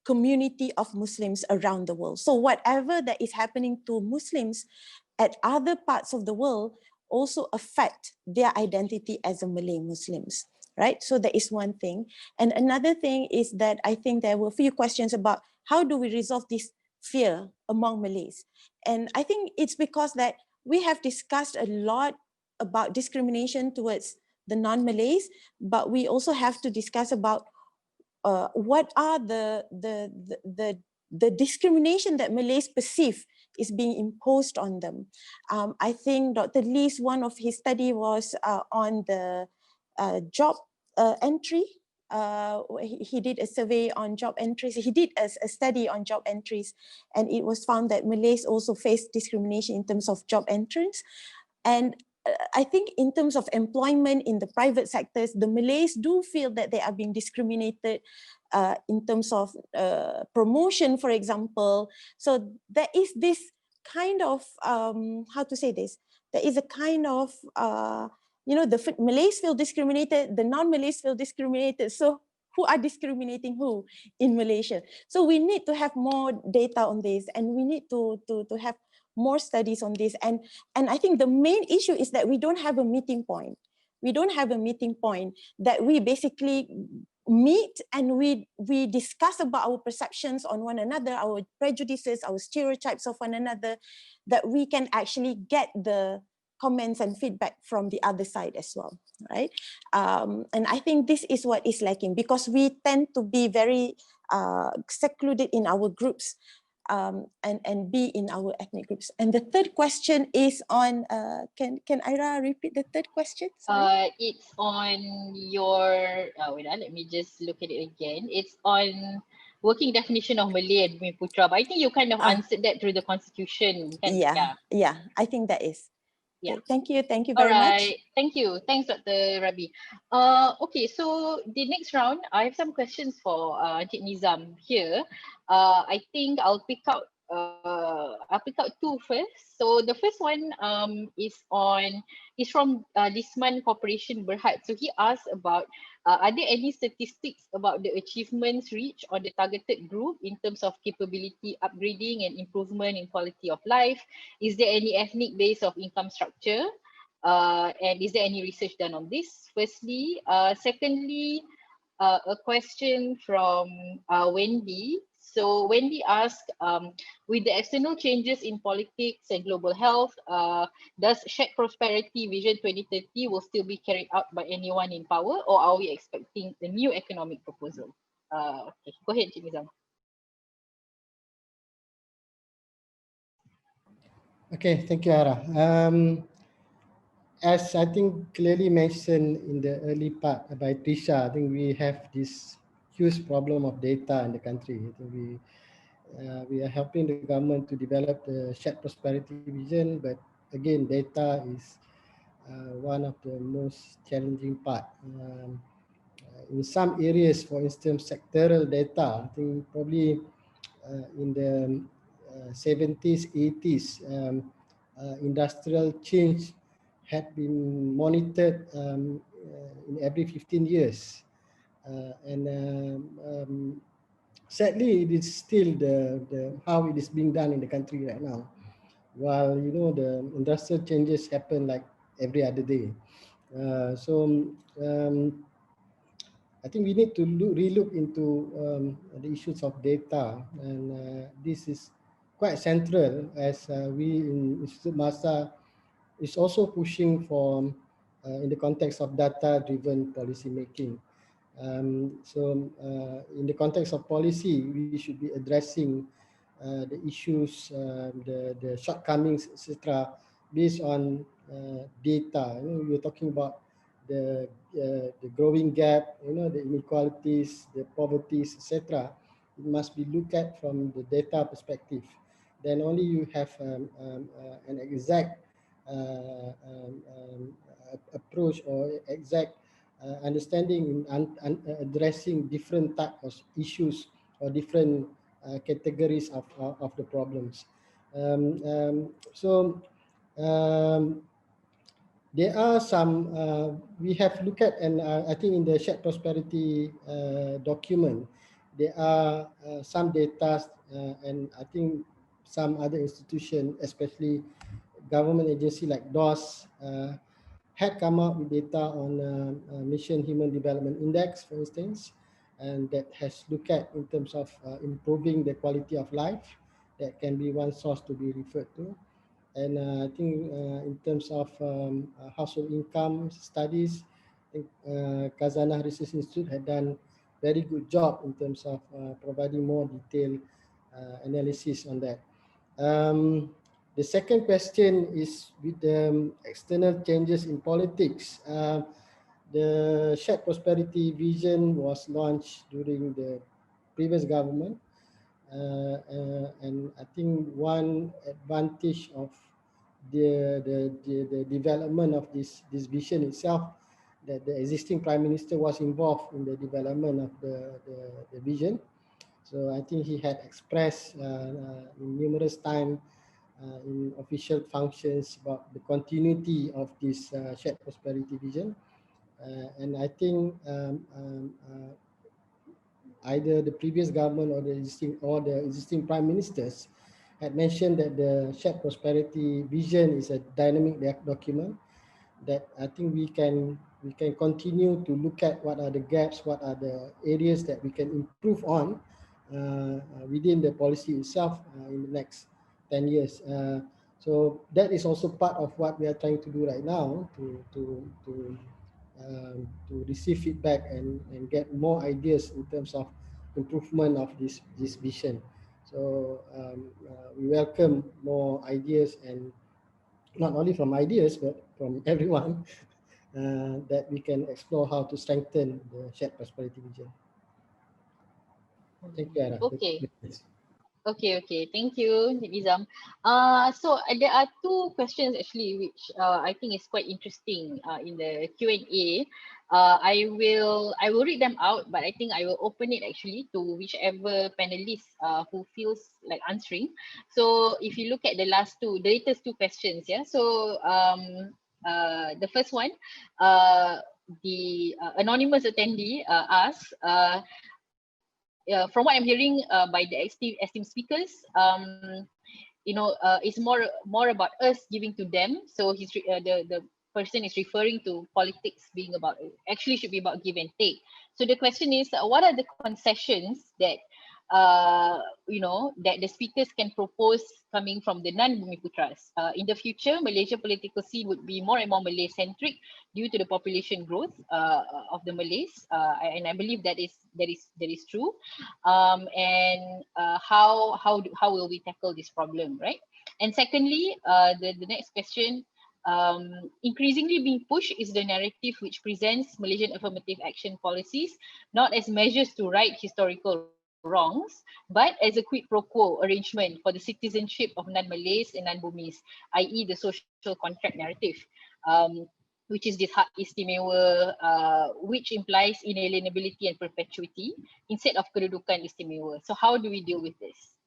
community of Muslims around the world. So whatever that is happening to Muslims at other parts of the world also affect their identity as a Malay Muslims, right? So that is one thing. And another thing is that I think there were a few questions about how do we resolve this fear among Malays? And I think it's because that we have discussed a lot about discrimination towards the non-Malays, but we also have to discuss about what are the discrimination that Malays perceive is being imposed on them. I think Dr. Lee's, one of his study was on the job entry. He did a survey on job entries. He did a study on job entries, and it was found that Malays also face discrimination in terms of job entrance. And I think in terms of employment in the private sectors, the Malays do feel that they are being discriminated in terms of promotion, for example. So there is this kind of, how to say this? There is a kind of, you know, the Malays feel discriminated, the non-Malays feel discriminated. So who are discriminating who in Malaysia? So we need to have more data on this, and we need to have more studies on this. And I think the main issue is that we don't have a meeting point. We don't have a meeting point that we basically meet and we discuss about our perceptions on one another, our prejudices, our stereotypes of one another, that we can actually get the comments and feedback from the other side as well, right? And I think this is what is lacking, because we tend to be very secluded in our groups. And be in our ethnic groups. And the third question is on, can Ira repeat the third question? It's on your, wait, let me just look at it again. It's on working definition of Malay and Bumi Putra. But I think you kind of answered that through the constitution. Kan? Yeah, I think that is. Yeah. Okay, thank you All very much. right, thank you. Thanks, Dr. Rabi. Okay, so the next round, I have some questions for Encik Nizam here. I think I'll pick out two first. So the first one is from Disman Corporation Berhad. So he asked about are there any statistics about the achievements reached on the targeted group in terms of capability upgrading and improvement in quality of life? Is there any ethnic base of income structure? And is there any research done on this? Firstly, secondly, a question from Wendy. So Wendy asked, with the external changes in politics and global health, does shared prosperity vision 2030 will still be carried out by anyone in power, or are we expecting a new economic proposal? Okay, go ahead, Encik Nizam. Okay, thank you, Ara. As I think clearly mentioned in the early part by Trisha, I think we have this huge problem of data in the country. I think we are helping the government to develop the shared prosperity vision, but again, data is one of the most challenging part. In some areas, for instance, sectoral data, I think probably in the 70s, 80s, industrial change had been monitored in every 15 years. Sadly, it is still the how it is being done in the country right now. While the industrial changes happen like every other day. I think we need to relook into the issues of data, and this is quite central as we in Institute Masa is also pushing for in the context of data-driven policy making. In the context of policy, we should be addressing the issues, the shortcomings, etc., based on data. We're talking about the growing gap, the inequalities, the poverties, etc. It must be looked at from the data perspective. Then only you have an exact approach or exact understanding in addressing different types of issues or different categories of the problems. There are some, we have looked at, and I think in the shared prosperity document, there are some data, and I think some other institutions, especially government agency like DOS, had come up with data on Mission Human Development Index, for instance, and that has looked at in terms of improving the quality of life. That can be one source to be referred to. And I think in terms of household income studies, I think Kazanah Research Institute had done very good job in terms of providing more detailed analysis on that. The second question is with the external changes in politics. The shared prosperity vision was launched during the previous government. And I think one advantage of the development of this vision itself, that the existing Prime Minister was involved in the development of the vision. So I think he had expressed numerous times in official functions about the continuity of this shared prosperity vision. And I think either the previous government or the existing prime ministers had mentioned that the shared prosperity vision is a dynamic document that I think we can continue to look at what are the gaps, what are the areas that we can improve on within the policy itself in the next 10 years. So that is also part of what we are trying to do right now to receive feedback and get more ideas in terms of improvement of this vision. So we welcome more ideas, and not only from ideas but from everyone that we can explore how to strengthen the shared prosperity vision. Thank you, Ara. Okay. Okay. Thank you, Nizam. So there are two questions actually, which I think is quite interesting in the Q&A. I will read them out, but I think I will open it actually to whichever panelist who feels like answering. So if you look at the latest two questions, yeah. So the first one, the anonymous attendee asks, from what I'm hearing by the esteemed speakers, it's more about us giving to them. So the person is referring to politics being about, actually should be about give and take. So the question is, what are the concessions that that the speakers can propose coming from the non-Bumiputras? In the future, Malaysia political scene would be more and more Malay-centric due to the population growth of the Malays, and I believe that is true. And how will we tackle this problem, right? And secondly, the next question, increasingly being pushed is the narrative which presents Malaysian affirmative action policies not as measures to right historical wrongs, but as a quid pro quo arrangement for the citizenship of non-Malays and non-Bumis, i.e. the social contract narrative, which is this hak istimewa, which implies inalienability and perpetuity instead of kedudukan istimewa. So how do we deal with this?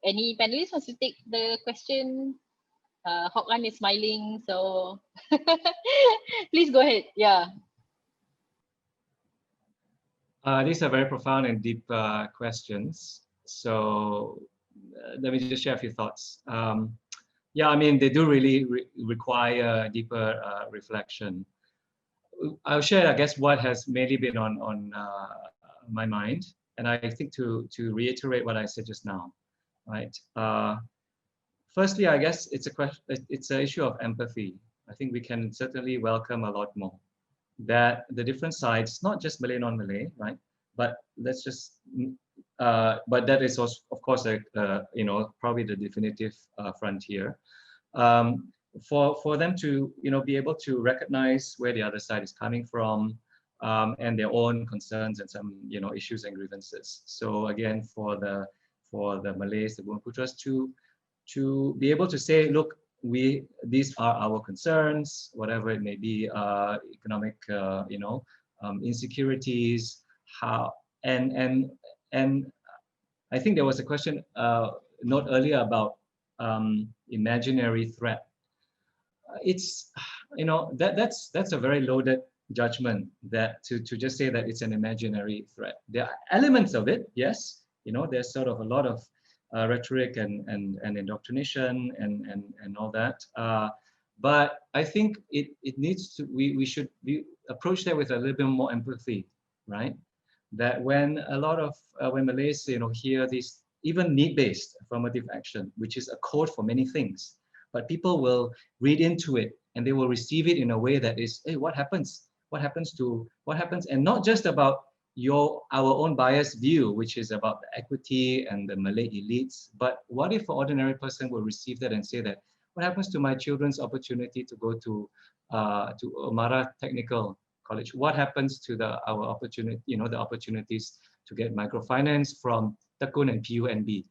Any panelists wants to take the question? Hokkan is smiling, so please go ahead. Yeah. These are very profound and deep questions. So let me just share a few thoughts. Yeah, I mean, they do really require deeper reflection. I'll share, I guess, what has mainly been on my mind, and I think to reiterate what I said just now, right? Firstly, I guess it's an issue of empathy. I think we can certainly welcome a lot more that the different sides, not just Malay, non-Malay, right? But let's just, but that is also, of course, probably the definitive frontier. For them to, be able to recognize where the other side is coming from, and their own concerns and some, issues and grievances. So again, for the Malays, the Bumiputras, to be able to say, look, these are our concerns, whatever it may be, economic, insecurities, and I think there was a question note earlier about imaginary threat. It's, that's a very loaded judgment, that to just say that it's an imaginary threat. There are elements of it, yes. There's sort of a lot of rhetoric and indoctrination and all that. But I think it needs to, we should approach that with a little bit more empathy, right? That when a lot of, when Malays, hear these, even need-based affirmative action, which is a code for many things, but people will read into it and they will receive it in a way that is, hey, what happens? What happens? And not just about our own biased view, which is about the equity and the Malay elites, but what if an ordinary person will receive that and say that, what happens to my children's opportunity to go to Omara Technical College? What happens to our opportunity, the opportunities to get microfinance from Tekun and PUNB?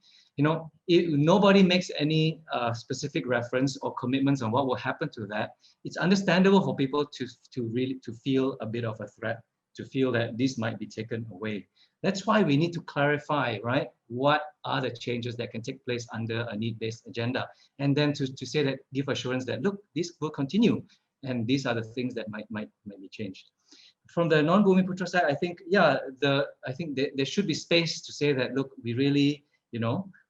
Nobody makes any specific reference or commitments on what will happen to that. It's understandable for people to really feel a bit of a threat, to feel that this might be taken away. That's why we need to clarify, right? What are the changes that can take place under a need-based agenda? And then to say that, give assurance that, look, this will continue. And these are the things that might be changed. From the non-Bumiputra side, I think, yeah, I think there should be space to say that, look, we really,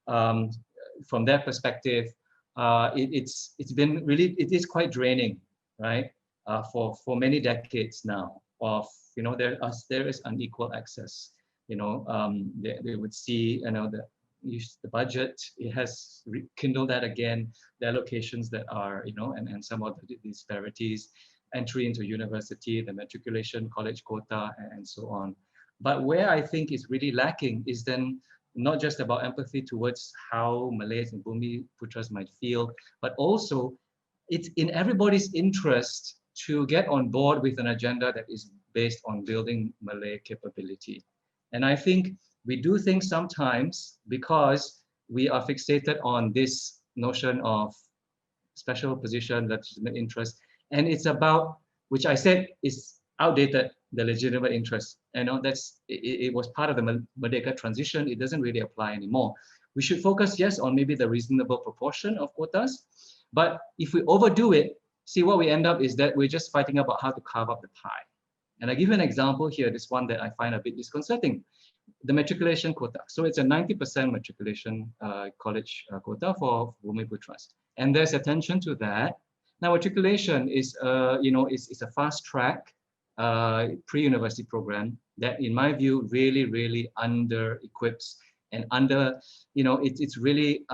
from their perspective, it is quite draining, right? For many decades now of, there is unequal access. They would see, the budget, it has rekindled that again, the allocations that are, and some of the disparities, entry into university, the matriculation, college quota, and so on. But where I think is really lacking is then not just about empathy towards how Malays and Bumiputras might feel, but also it's in everybody's interest to get on board with an agenda that is based on building Malay capability. And I think we do things sometimes because we are fixated on this notion of special position, legitimate interest, and it's about, which I said is outdated, the legitimate interest. You know, it was part of the Merdeka transition. It doesn't really apply anymore. We should focus, yes, on maybe the reasonable proportion of quotas, but if we overdo it, see what we end up is that we're just fighting about how to carve up the pie. And I give you an example here, this one that I find a bit disconcerting. The matriculation quota. So it's a 90% matriculation college quota for Bumiputras. And there's attention to that. Now, matriculation is, is a fast track pre-university program that, in my view, really, really under-equips and it's really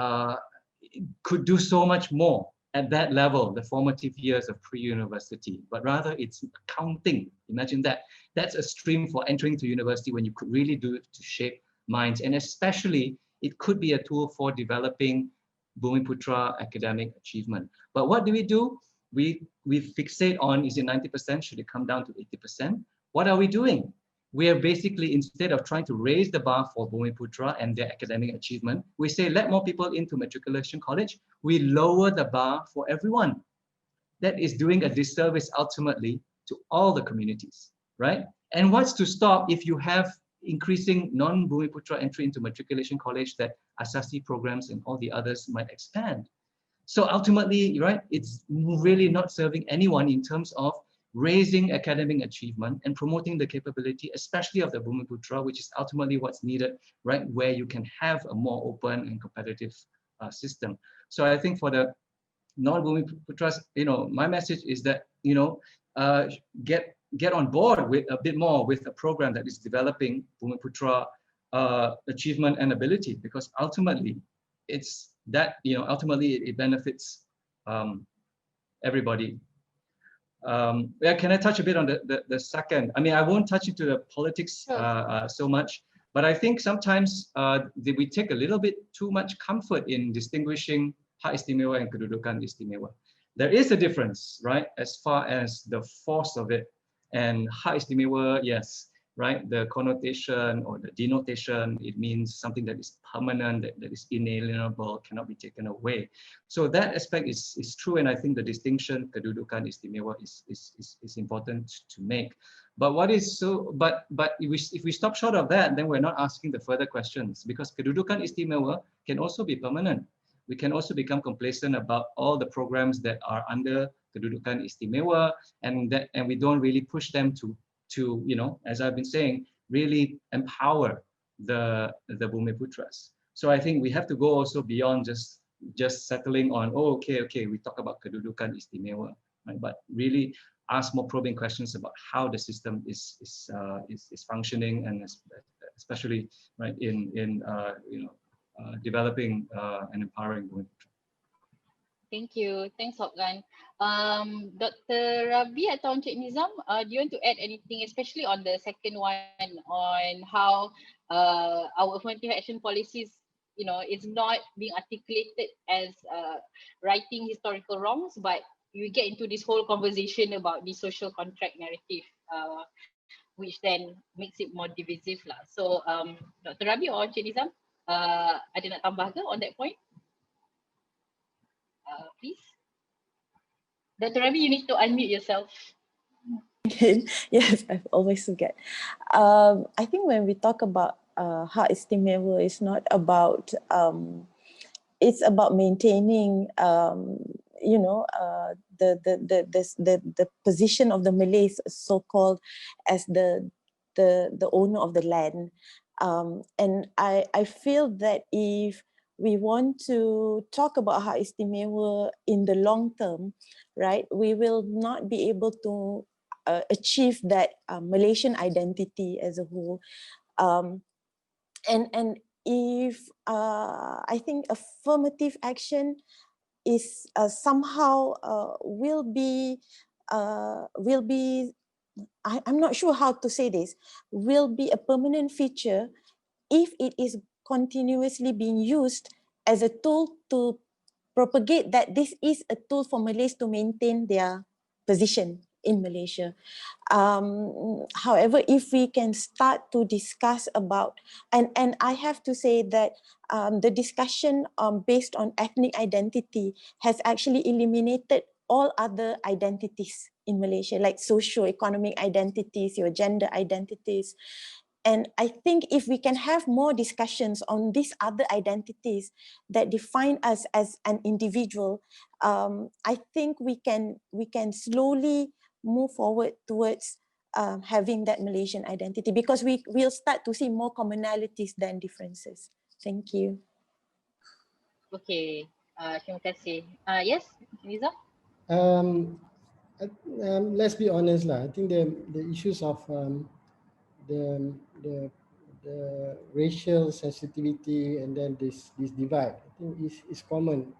could do so much more at that level, the formative years of pre-university, but rather it's accounting. Imagine that. That's a stream for entering to university when you could really do it to shape minds. And especially, it could be a tool for developing Bumiputra academic achievement. But what do? We fixate on, is it 90%? Should it come down to 80%? What are we doing? We are basically, instead of trying to raise the bar for Bumiputra and their academic achievement, we say, let more people into matriculation college. We lower the bar for everyone. That is doing a disservice ultimately to all the communities, right? And what's to stop if you have increasing non-Bumiputra entry into matriculation college, that Asasi programs and all the others might expand? So ultimately, right, it's really not serving anyone in terms of raising academic achievement and promoting the capability, especially of the Bumiputra, which is ultimately what's needed, right, where you can have a more open and competitive system. So I think for the non-Bumiputras, my message is that, get on board with a bit more with a program that is developing Bumiputra achievement and ability, because ultimately it's that, ultimately it benefits everybody. Yeah, can I touch a bit on the second? I mean, I won't touch into the politics so much, but I think sometimes we take a little bit too much comfort in distinguishing hak istimewa and kedudukan istimewa. There is a difference, right, as far as the force of it. And hak istimewa, yes, right, the connotation or the denotation, it means something that is permanent, that is inalienable, cannot be taken away. So that aspect is true, and I think the distinction kedudukan istimewa is important to make. But what is so? But if we stop short of that, then we're not asking the further questions, because kedudukan istimewa can also be permanent. We can also become complacent about all the programs that are under kedudukan istimewa, and we don't really push them to as I've been saying, really empower the Bumiputras. So I think we have to go also beyond just settling on, oh, okay, we talk about kedudukan istimewa, right? But really ask more probing questions about how the system is functioning, and especially, right, in developing and empowering Bumiputra. Thank you. Thanks, Hokgan. Dr. Rabi atau Encik Nizam, do you want to add anything, especially on the second one, on how our affirmative action policies, is not being articulated as righting historical wrongs, but you get into this whole conversation about the social contract narrative, which then makes it more divisive lah. So, Dr. Rabi or Encik Nizam, ada nak tambah ke on that point? Please. Dr. Rabi, you need to unmute yourself. Yes, I always forget. I think when we talk about hak istimewa, it's not about, it's about maintaining, the position of the Malays, so-called, as the owner of the land. And I feel that if we want to talk about hak istimewa in the long term, right, we will not be able to achieve that Malaysian identity as a whole. And if I think affirmative action is somehow will be I'm not sure how to say this, will be a permanent feature if it is continuously being used as a tool to propagate that this is a tool for Malays to maintain their position in Malaysia. However, if we can start to discuss about, and I have to say that the discussion based on ethnic identity has actually eliminated all other identities in Malaysia, like socio-economic identities, your gender identities. And I think if we can have more discussions on these other identities that define us as an individual, I think we can slowly move forward towards having that Malaysian identity, because we will start to see more commonalities than differences. Thank you. Okay, terima kasih. Yes, Liza? Let's be honest lah. I think the issues of the racial sensitivity and then this divide, I think is common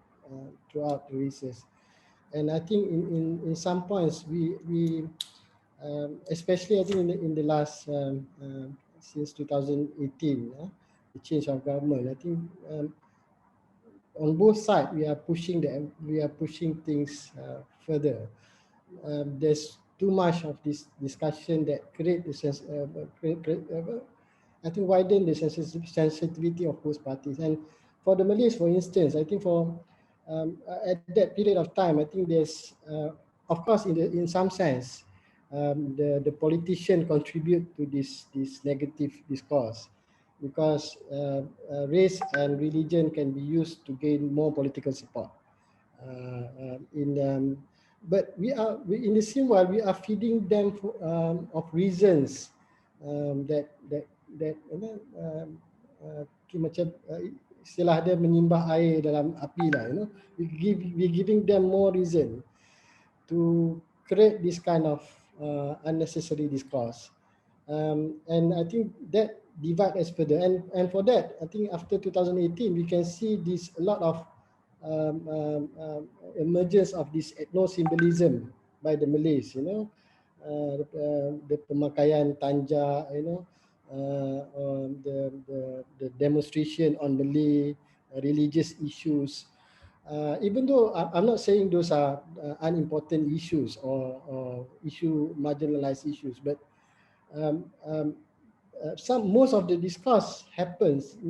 throughout the races. And I think in some points we especially I think in the last since 2018, the change of government, I think on both sides we are pushing things further. There's too much of this discussion that create the sense I think widen the sensitivity of both parties. And for the Malays, for instance, I think for at that period of time, I think there's of course in some sense the politician contribute to this negative discourse, because race and religion can be used to gain more political support. But we in the same while we are feeding them of reasons that macam istilah dia menyimbah air dalam api lah, you know. We giving them more reason to create this kind of unnecessary discourse, and I think that divide us further. And for that, I think after 2018 we can see this a lot of emergence of this ethno-symbolism by the Malays, you know, the pemakaian tanja, you know, the demonstration on Malay religious issues. Even though I'm not saying those are unimportant issues or marginalized issues, but most of the discourse happens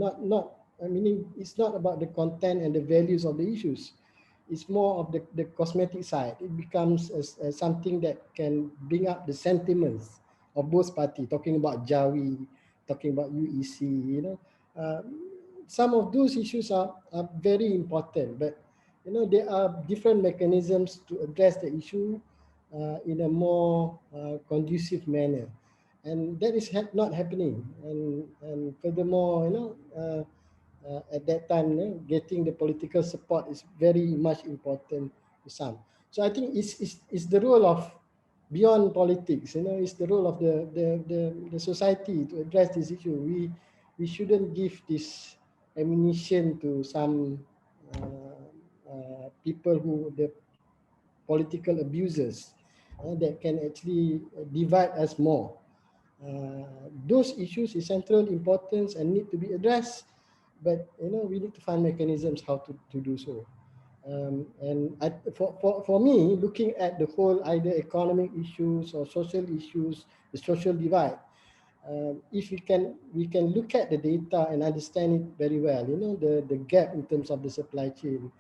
meaning it's not about the content and the values of the issues. It's more of the cosmetic side. It becomes something that can bring up the sentiments of both parties, talking about Jawi, talking about UEC, you know. Some of those issues are very important, but you know, there are different mechanisms to address the issue in a more conducive manner, and that is not happening. And furthermore, you know, at that time, you know, getting the political support is very much important to some. So I think it's the role of beyond politics, you know, it's the role of the society to address this issue. We shouldn't give this ammunition to some people who the political abusers that can actually divide us more. Those issues is central importance and need to be addressed, but you know, we need to find mechanisms how to do so. And for me, looking at the whole either economic issues or social issues, the social divide, if we can look at the data and understand it very well, you know, the gap in terms of the supply chain,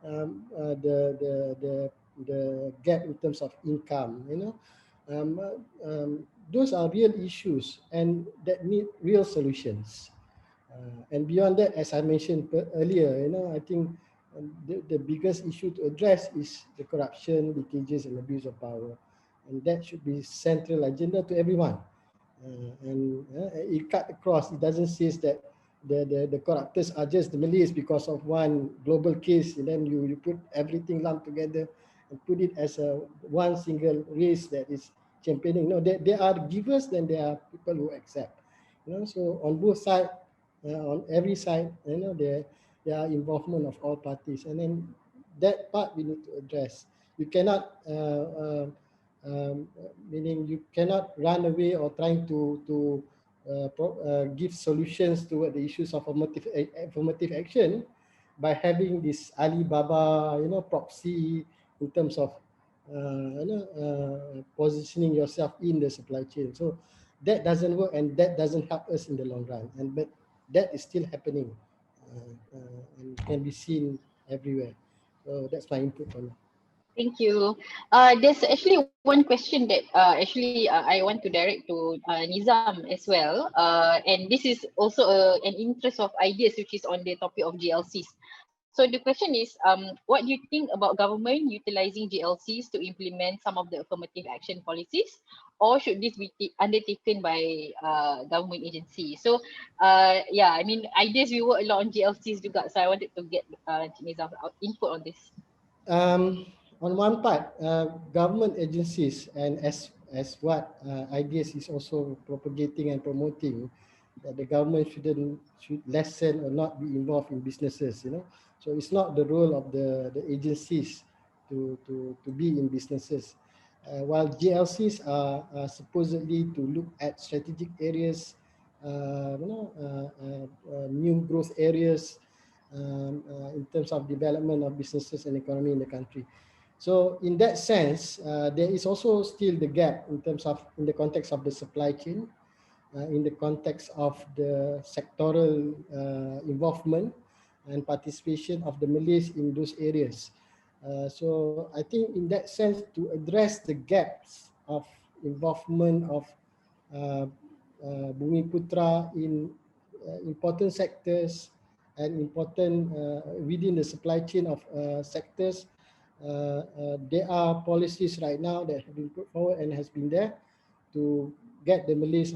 the gap in terms of income, you know, those are real issues and that need real solutions. And beyond that, as I mentioned earlier, you know, I think the biggest issue to address is the corruption, leakages, and abuse of power, and that should be central agenda to everyone. And it cut across. It doesn't say that the corruptors are just the Malays because of one global case, and then you put everything lumped together and put it as a one single race that is championing. No, there are givers, then there are people who accept. You know, so on both sides, on every side, you know, there are involvement of all parties, and then that part we need to address. You cannot, meaning you cannot run away or trying to give solutions to the issues of affirmative action by having this Alibaba, you know, proxy in terms of positioning yourself in the supply chain. So that doesn't work, and that doesn't help us in the long run. And but that is still happening and can be seen everywhere. So that's my input on it. Thank you. There's actually one question that I want to direct to Nizam as well. And this is also an interest of ideas, which is on the topic of GLCs. So the question is, what do you think about government utilizing GLCs to implement some of the affirmative action policies, or should this be undertaken by government agency? So yeah, I mean, ideas, we work a lot on GLCs juga, so I wanted to get Nizam's input on this. On one part, government agencies and as what ideas is also propagating and promoting, that the government should lessen or not be involved in businesses. So it's not the role of the agencies to be in businesses. While GLCs are supposedly to look at strategic areas, new growth areas, in terms of development of businesses and economy in the country. So in that sense, there is also still the gap in terms of, in the context of the supply chain, in the context of the sectoral involvement and participation of the Malays in those areas. So I think in that sense, to address the gaps of involvement of Bumiputra in important sectors and important within the supply chain of sectors, there are policies right now that have been put forward and has been there to get the Malays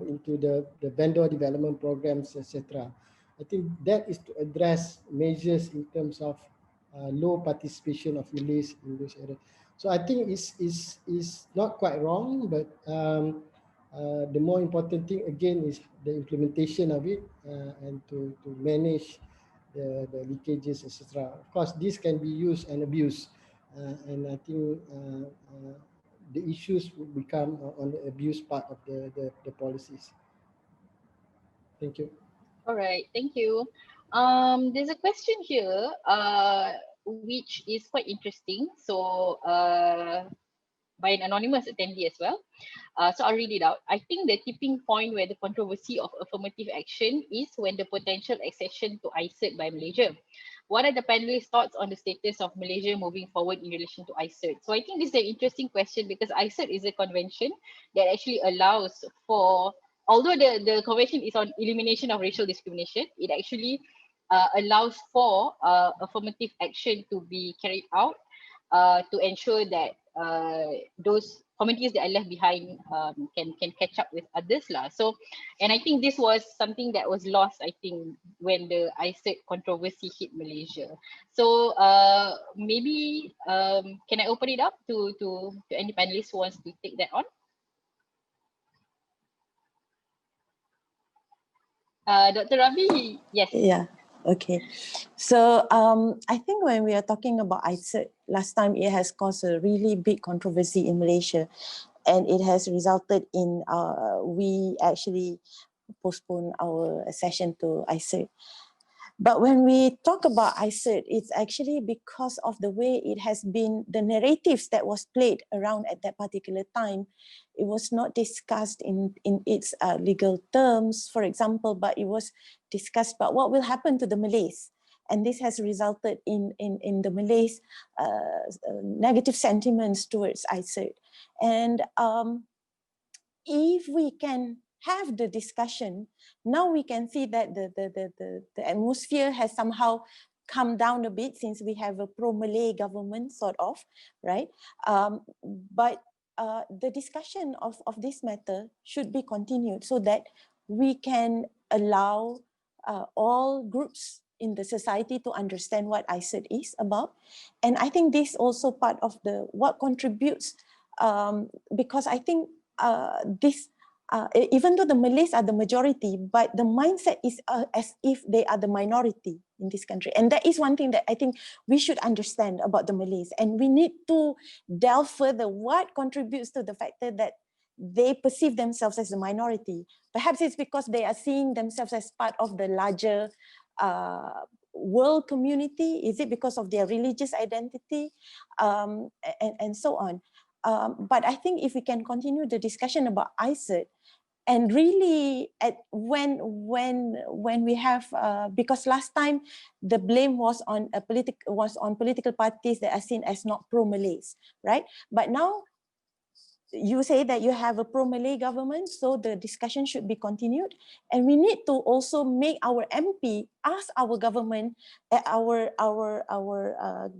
into the vendor development programs, etc. I think that is to address measures in terms of low participation of Malays in those areas. So I think it's not quite wrong, but the more important thing again is the implementation of it and to manage the leakages, etc. Of course, this can be used and abused, and I think the issues will become on the abuse part of the policies. Thank you. All right, thank you. There's a question here, which is quite interesting. So by an anonymous attendee as well. So I'll read it out. I think the tipping point where the controversy of affirmative action is when the potential accession to ICERT by Malaysia. What are the panelists' thoughts on the status of Malaysia moving forward in relation to ICERT? So I think this is an interesting question because ICERT is a convention that actually allows for, although the convention is on elimination of racial discrimination, it actually allows for affirmative action to be carried out to ensure that those communities that are left behind can catch up with others lah. So, and I think this was something that was lost, I think, when the ICERT controversy hit Malaysia. So maybe can I open it up to any panelists who wants to take that on? Dr. Ravi, yes. Yeah. Okay, so I think when we are talking about ICERT, last time it has caused a really big controversy in Malaysia, and it has resulted in we actually postpone our session to ICERT. But when we talk about ICERT, it's actually because of the way it has been, the narratives that was played around at that particular time. It was not discussed in its legal terms, for example, but it was discussed about what will happen to the Malays. And this has resulted in the Malays' negative sentiments towards ICERT. And if we can have the discussion, now we can see that the atmosphere has somehow come down a bit since we have a pro-Malay government, sort of, right? But the discussion of this matter should be continued so that we can allow all groups in the society to understand what ICERT is about. And I think this also part of what contributes, because I think this, even though the Malays are the majority, but the mindset is as if they are the minority in this country. And that is one thing that I think we should understand about the Malays. And we need to delve further what contributes to the factor that they perceive themselves as a minority. Perhaps it's because they are seeing themselves as part of the larger world community? Is it because of their religious identity? And so on. But I think if we can continue the discussion about ICET, and really when we have because last time the blame was on political parties that are seen as not pro-Malays, right? But now you say that you have a pro-Malay government, so the discussion should be continued, and we need to also make our MP ask our government,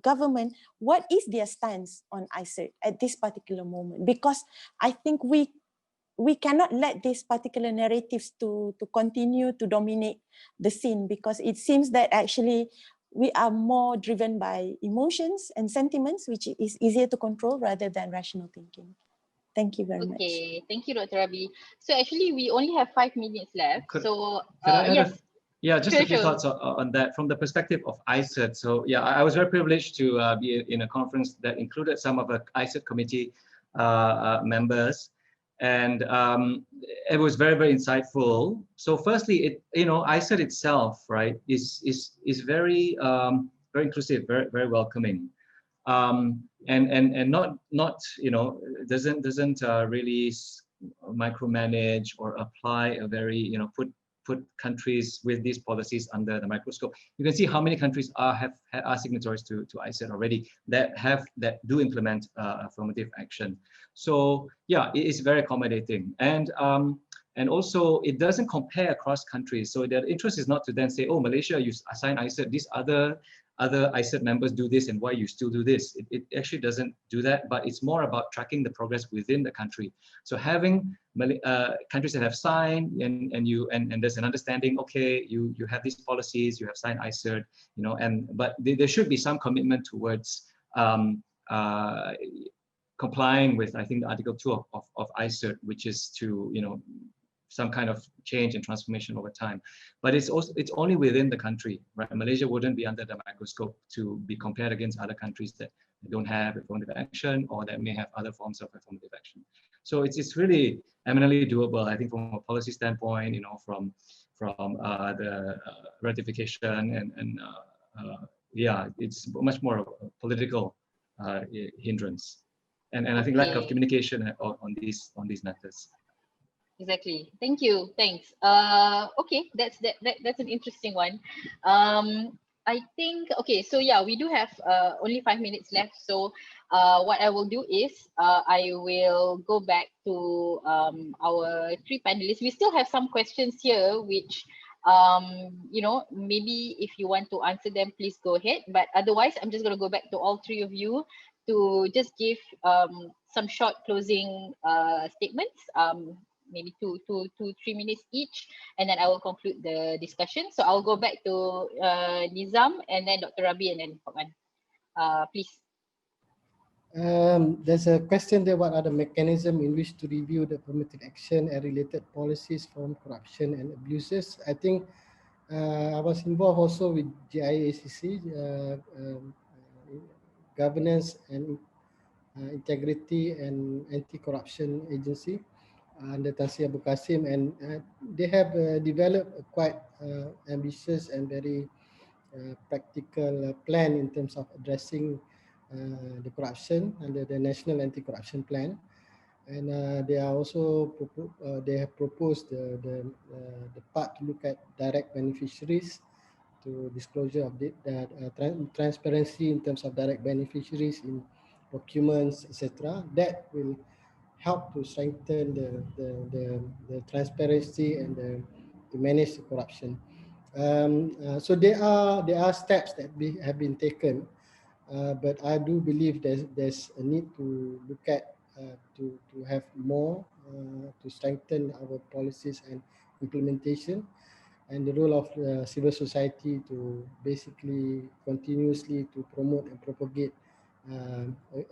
government, what is their stance on ICET at this particular moment, because I think we cannot let these particular narratives to continue to dominate the scene, because it seems that actually we are more driven by emotions and sentiments, which is easier to control rather than rational thinking. Thank you very much. Okay, thank you, Dr. Rabi. So actually, we only have 5 minutes left. Could I add yes. Yeah, just sure, a few sure. thoughts on that from the perspective of ICET. So yeah, I was very privileged to be in a conference that included some of the ICET committee members, and it was very, very insightful. So firstly, ICET itself, right, is very very inclusive, very, very welcoming. And not doesn't really micromanage or apply a very put countries with these policies under the microscope. You can see how many countries are signatories to ICET already that do implement affirmative action. So yeah, it is very accommodating, and also it doesn't compare across countries. So the interest is not to then say, oh, Malaysia, you assign ICET, these other ICET members do this, and why you still do this. It actually doesn't do that, but it's more about tracking the progress within the country. So having countries that have signed and there's an understanding, okay, you have these policies, you have signed ICET, but there should be some commitment towards complying with, I think, Article 2 of ICET, which is to some kind of change and transformation over time. But it's only within the country, right? Malaysia wouldn't be under the microscope to be compared against other countries that don't have affirmative action or that may have other forms of affirmative action. So it's really eminently doable, I think, from a policy standpoint, from the ratification and yeah, it's much more of a political hindrance, and I think lack of communication on these matters. Exactly. Thank you. Thanks. Okay, that's an interesting one. I think, okay, so yeah, we do have only 5 minutes left. So what I will do is I will go back to our 3 panelists. We still have some questions here, which maybe if you want to answer them, please go ahead. But otherwise, I'm just going to go back to all 3 of you to just give some short closing statements. Maybe 2-3 minutes each, and then I will conclude the discussion. So I'll go back to Nizam, and then Dr. Rabi, and then Fokman. Please. There's a question there: what are the mechanisms in which to review the affirmative action and related policies from corruption and abuses? I think I was involved also with GIACC, Governance and Integrity and Anti-Corruption Agency, under Tan Sri Abu Qasim, and they have developed a quite ambitious and very practical plan in terms of addressing the corruption under the National Anti-Corruption Plan. And they are also they have proposed the part to look at direct beneficiaries, to disclosure of the transparency in terms of direct beneficiaries in documents, etc. That will help to strengthen the transparency and to manage the corruption. So there are steps that have been taken, but I do believe there's a need to look at to have more to strengthen our policies and implementation, and the role of civil society to basically continuously to promote and propagate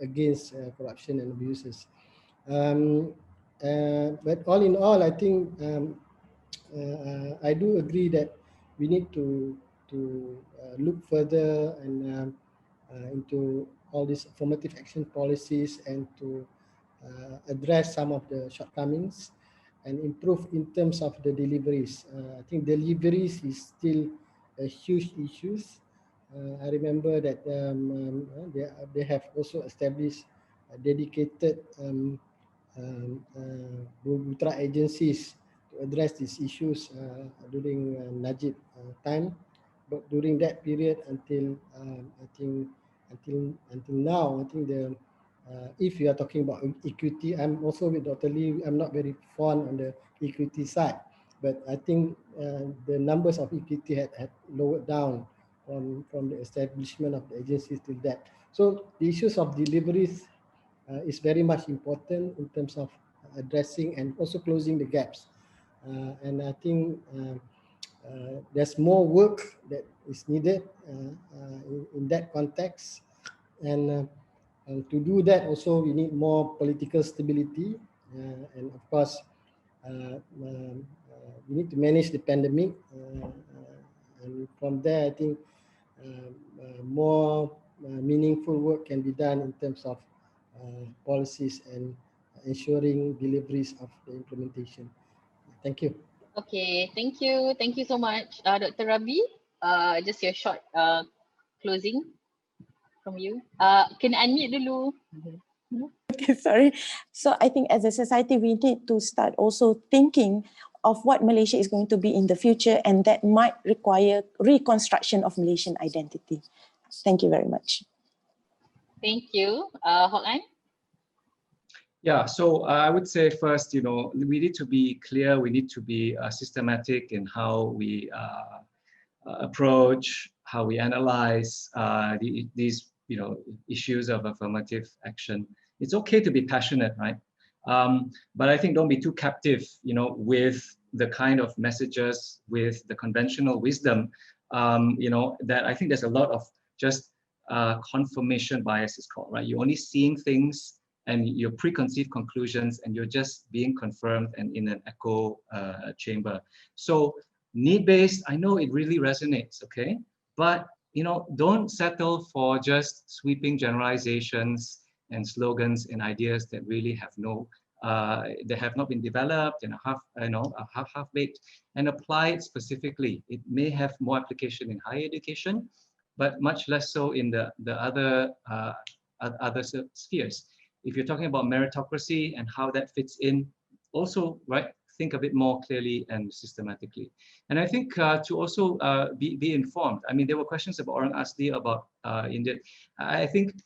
against corruption and abuses. But all in all, I think I do agree that we need to look further and into all these affirmative action policies, and to address some of the shortcomings and improve in terms of the deliveries. I think deliveries is still a huge issues. I remember that they have also established dedicated Putra agencies to address these issues during Najib time. But during that period until I think until now, I think the if you are talking about equity, I'm also with Dr. Lee. I'm not very fond on the equity side, but I think the numbers of equity had lowered down from the establishment of the agencies till that. So the issues of deliveries is very much important in terms of addressing and also closing the gaps. And I think there's more work that is needed in that context. And to do that also we need more political stability. And of course, we need to manage the pandemic. And from there, I think more meaningful work can be done in terms of policies and ensuring deliveries of the implementation. Thank you. Okay, thank you. Thank you so much, Dr. Rabi. Just your short closing from you. Can unmute dulu. Okay, sorry. So I think as a society, we need to start also thinking of what Malaysia is going to be in the future, and that might require reconstruction of Malaysian identity. Thank you very much. Thank you. Hok An? Yeah, so I would say first, you know, we need to be clear, we need to be systematic in how we approach, how we analyze these, you know, issues of affirmative action. It's okay to be passionate, right? But I think don't be too captive, you know, with the kind of messages, with the conventional wisdom, you know, that I think there's a lot of just confirmation bias is called, right? You're only seeing things and your preconceived conclusions, and you're just being confirmed and in an echo chamber. So need-based, I know it really resonates, okay? But, you know, don't settle for just sweeping generalizations and slogans and ideas that really have no, that have not been developed and half-baked, and apply it specifically. It may have more application in higher education, but much less so in the other spheres. If you're talking about meritocracy and how that fits in, also, right, think a bit more clearly and systematically. And I think to also be informed. I mean, there were questions about Orang Asli, about India. I think,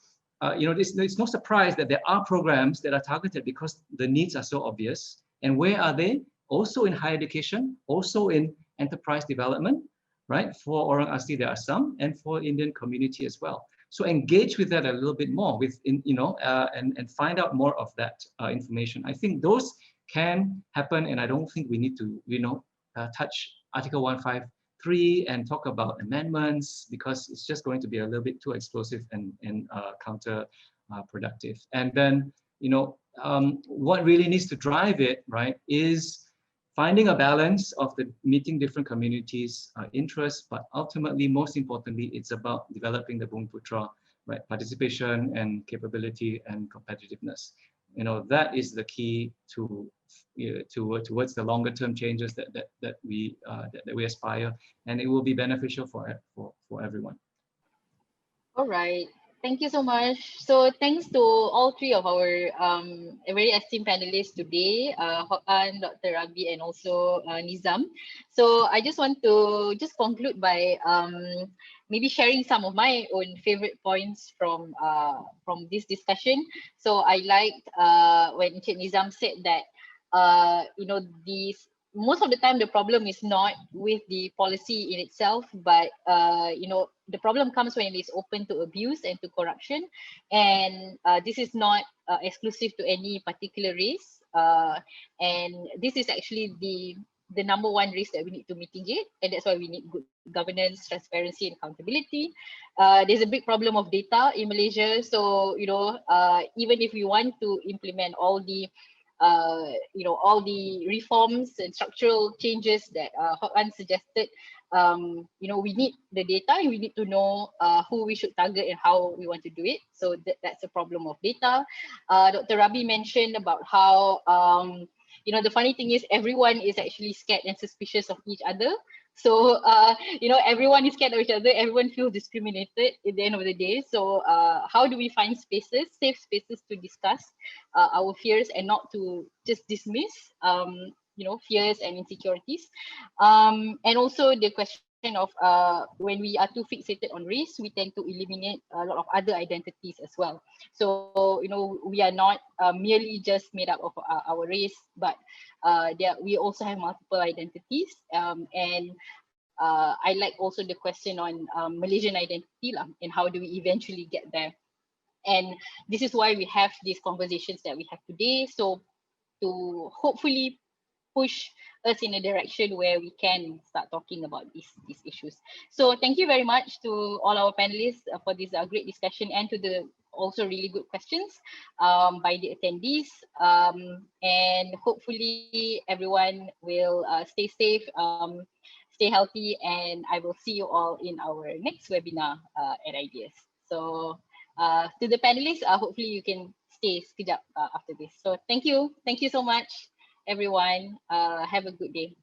you know, it's no surprise that there are programs that are targeted because the needs are so obvious. And where are they? Also in higher education, also in enterprise development, right? For Orang Asli, there are some, and for Indian community as well. So engage with that a little bit more, you know, and find out more of that information. I think those can happen, and I don't think we need to, you know, touch Article 153 and talk about amendments, because it's just going to be a little bit too explosive and counterproductive. And then, you know, what really needs to drive it, right, is finding a balance of the meeting different communities' interests, but ultimately, most importantly, it's about developing the Bumiputera, right? Participation and capability and competitiveness. You know, that is the key to towards the longer term changes that we aspire, and it will be beneficial for everyone. All right. Thank you so much. So thanks to all three of our very esteemed panelists today, Hok An, Dr. Rabi, and also Nizam. So I just want to conclude by maybe sharing some of my own favorite points from this discussion. So I liked when Encik Nizam said that you know, most of the time the problem is not with the policy in itself, but you know, the problem comes when it is open to abuse and to corruption, and this is not exclusive to any particular race, and this is actually the number one risk that we need to mitigate, and that's why we need good governance, transparency, and accountability. There's a big problem of data in Malaysia, so you know, even if we want to implement all the you know, all the reforms and structural changes that Hok An suggested, you know, we need the data, and we need to know who we should target and how we want to do it. So that's a problem of data. Dr. Rabi mentioned about how, you know, the funny thing is everyone is actually scared and suspicious of each other. So, everyone is scared of each other. Everyone feels discriminated at the end of the day. So how do we find spaces, safe spaces to discuss our fears and not to just dismiss, fears and insecurities? And also the question of when we are too fixated on race, we tend to eliminate a lot of other identities as well. So, we are not merely just made up of our race, but we also have multiple identities. And I like also the question on Malaysian identity and how do we eventually get there. And this is why we have these conversations that we have today. So to hopefully push us in a direction where we can start talking about these issues. So thank you very much to all our panelists for this great discussion, and to the also really good questions by the attendees. And hopefully everyone will stay safe, stay healthy, and I will see you all in our next webinar at Ideas. So to the panelists, hopefully you can stay sekejap after this. So thank you so much, everyone. Have a good day.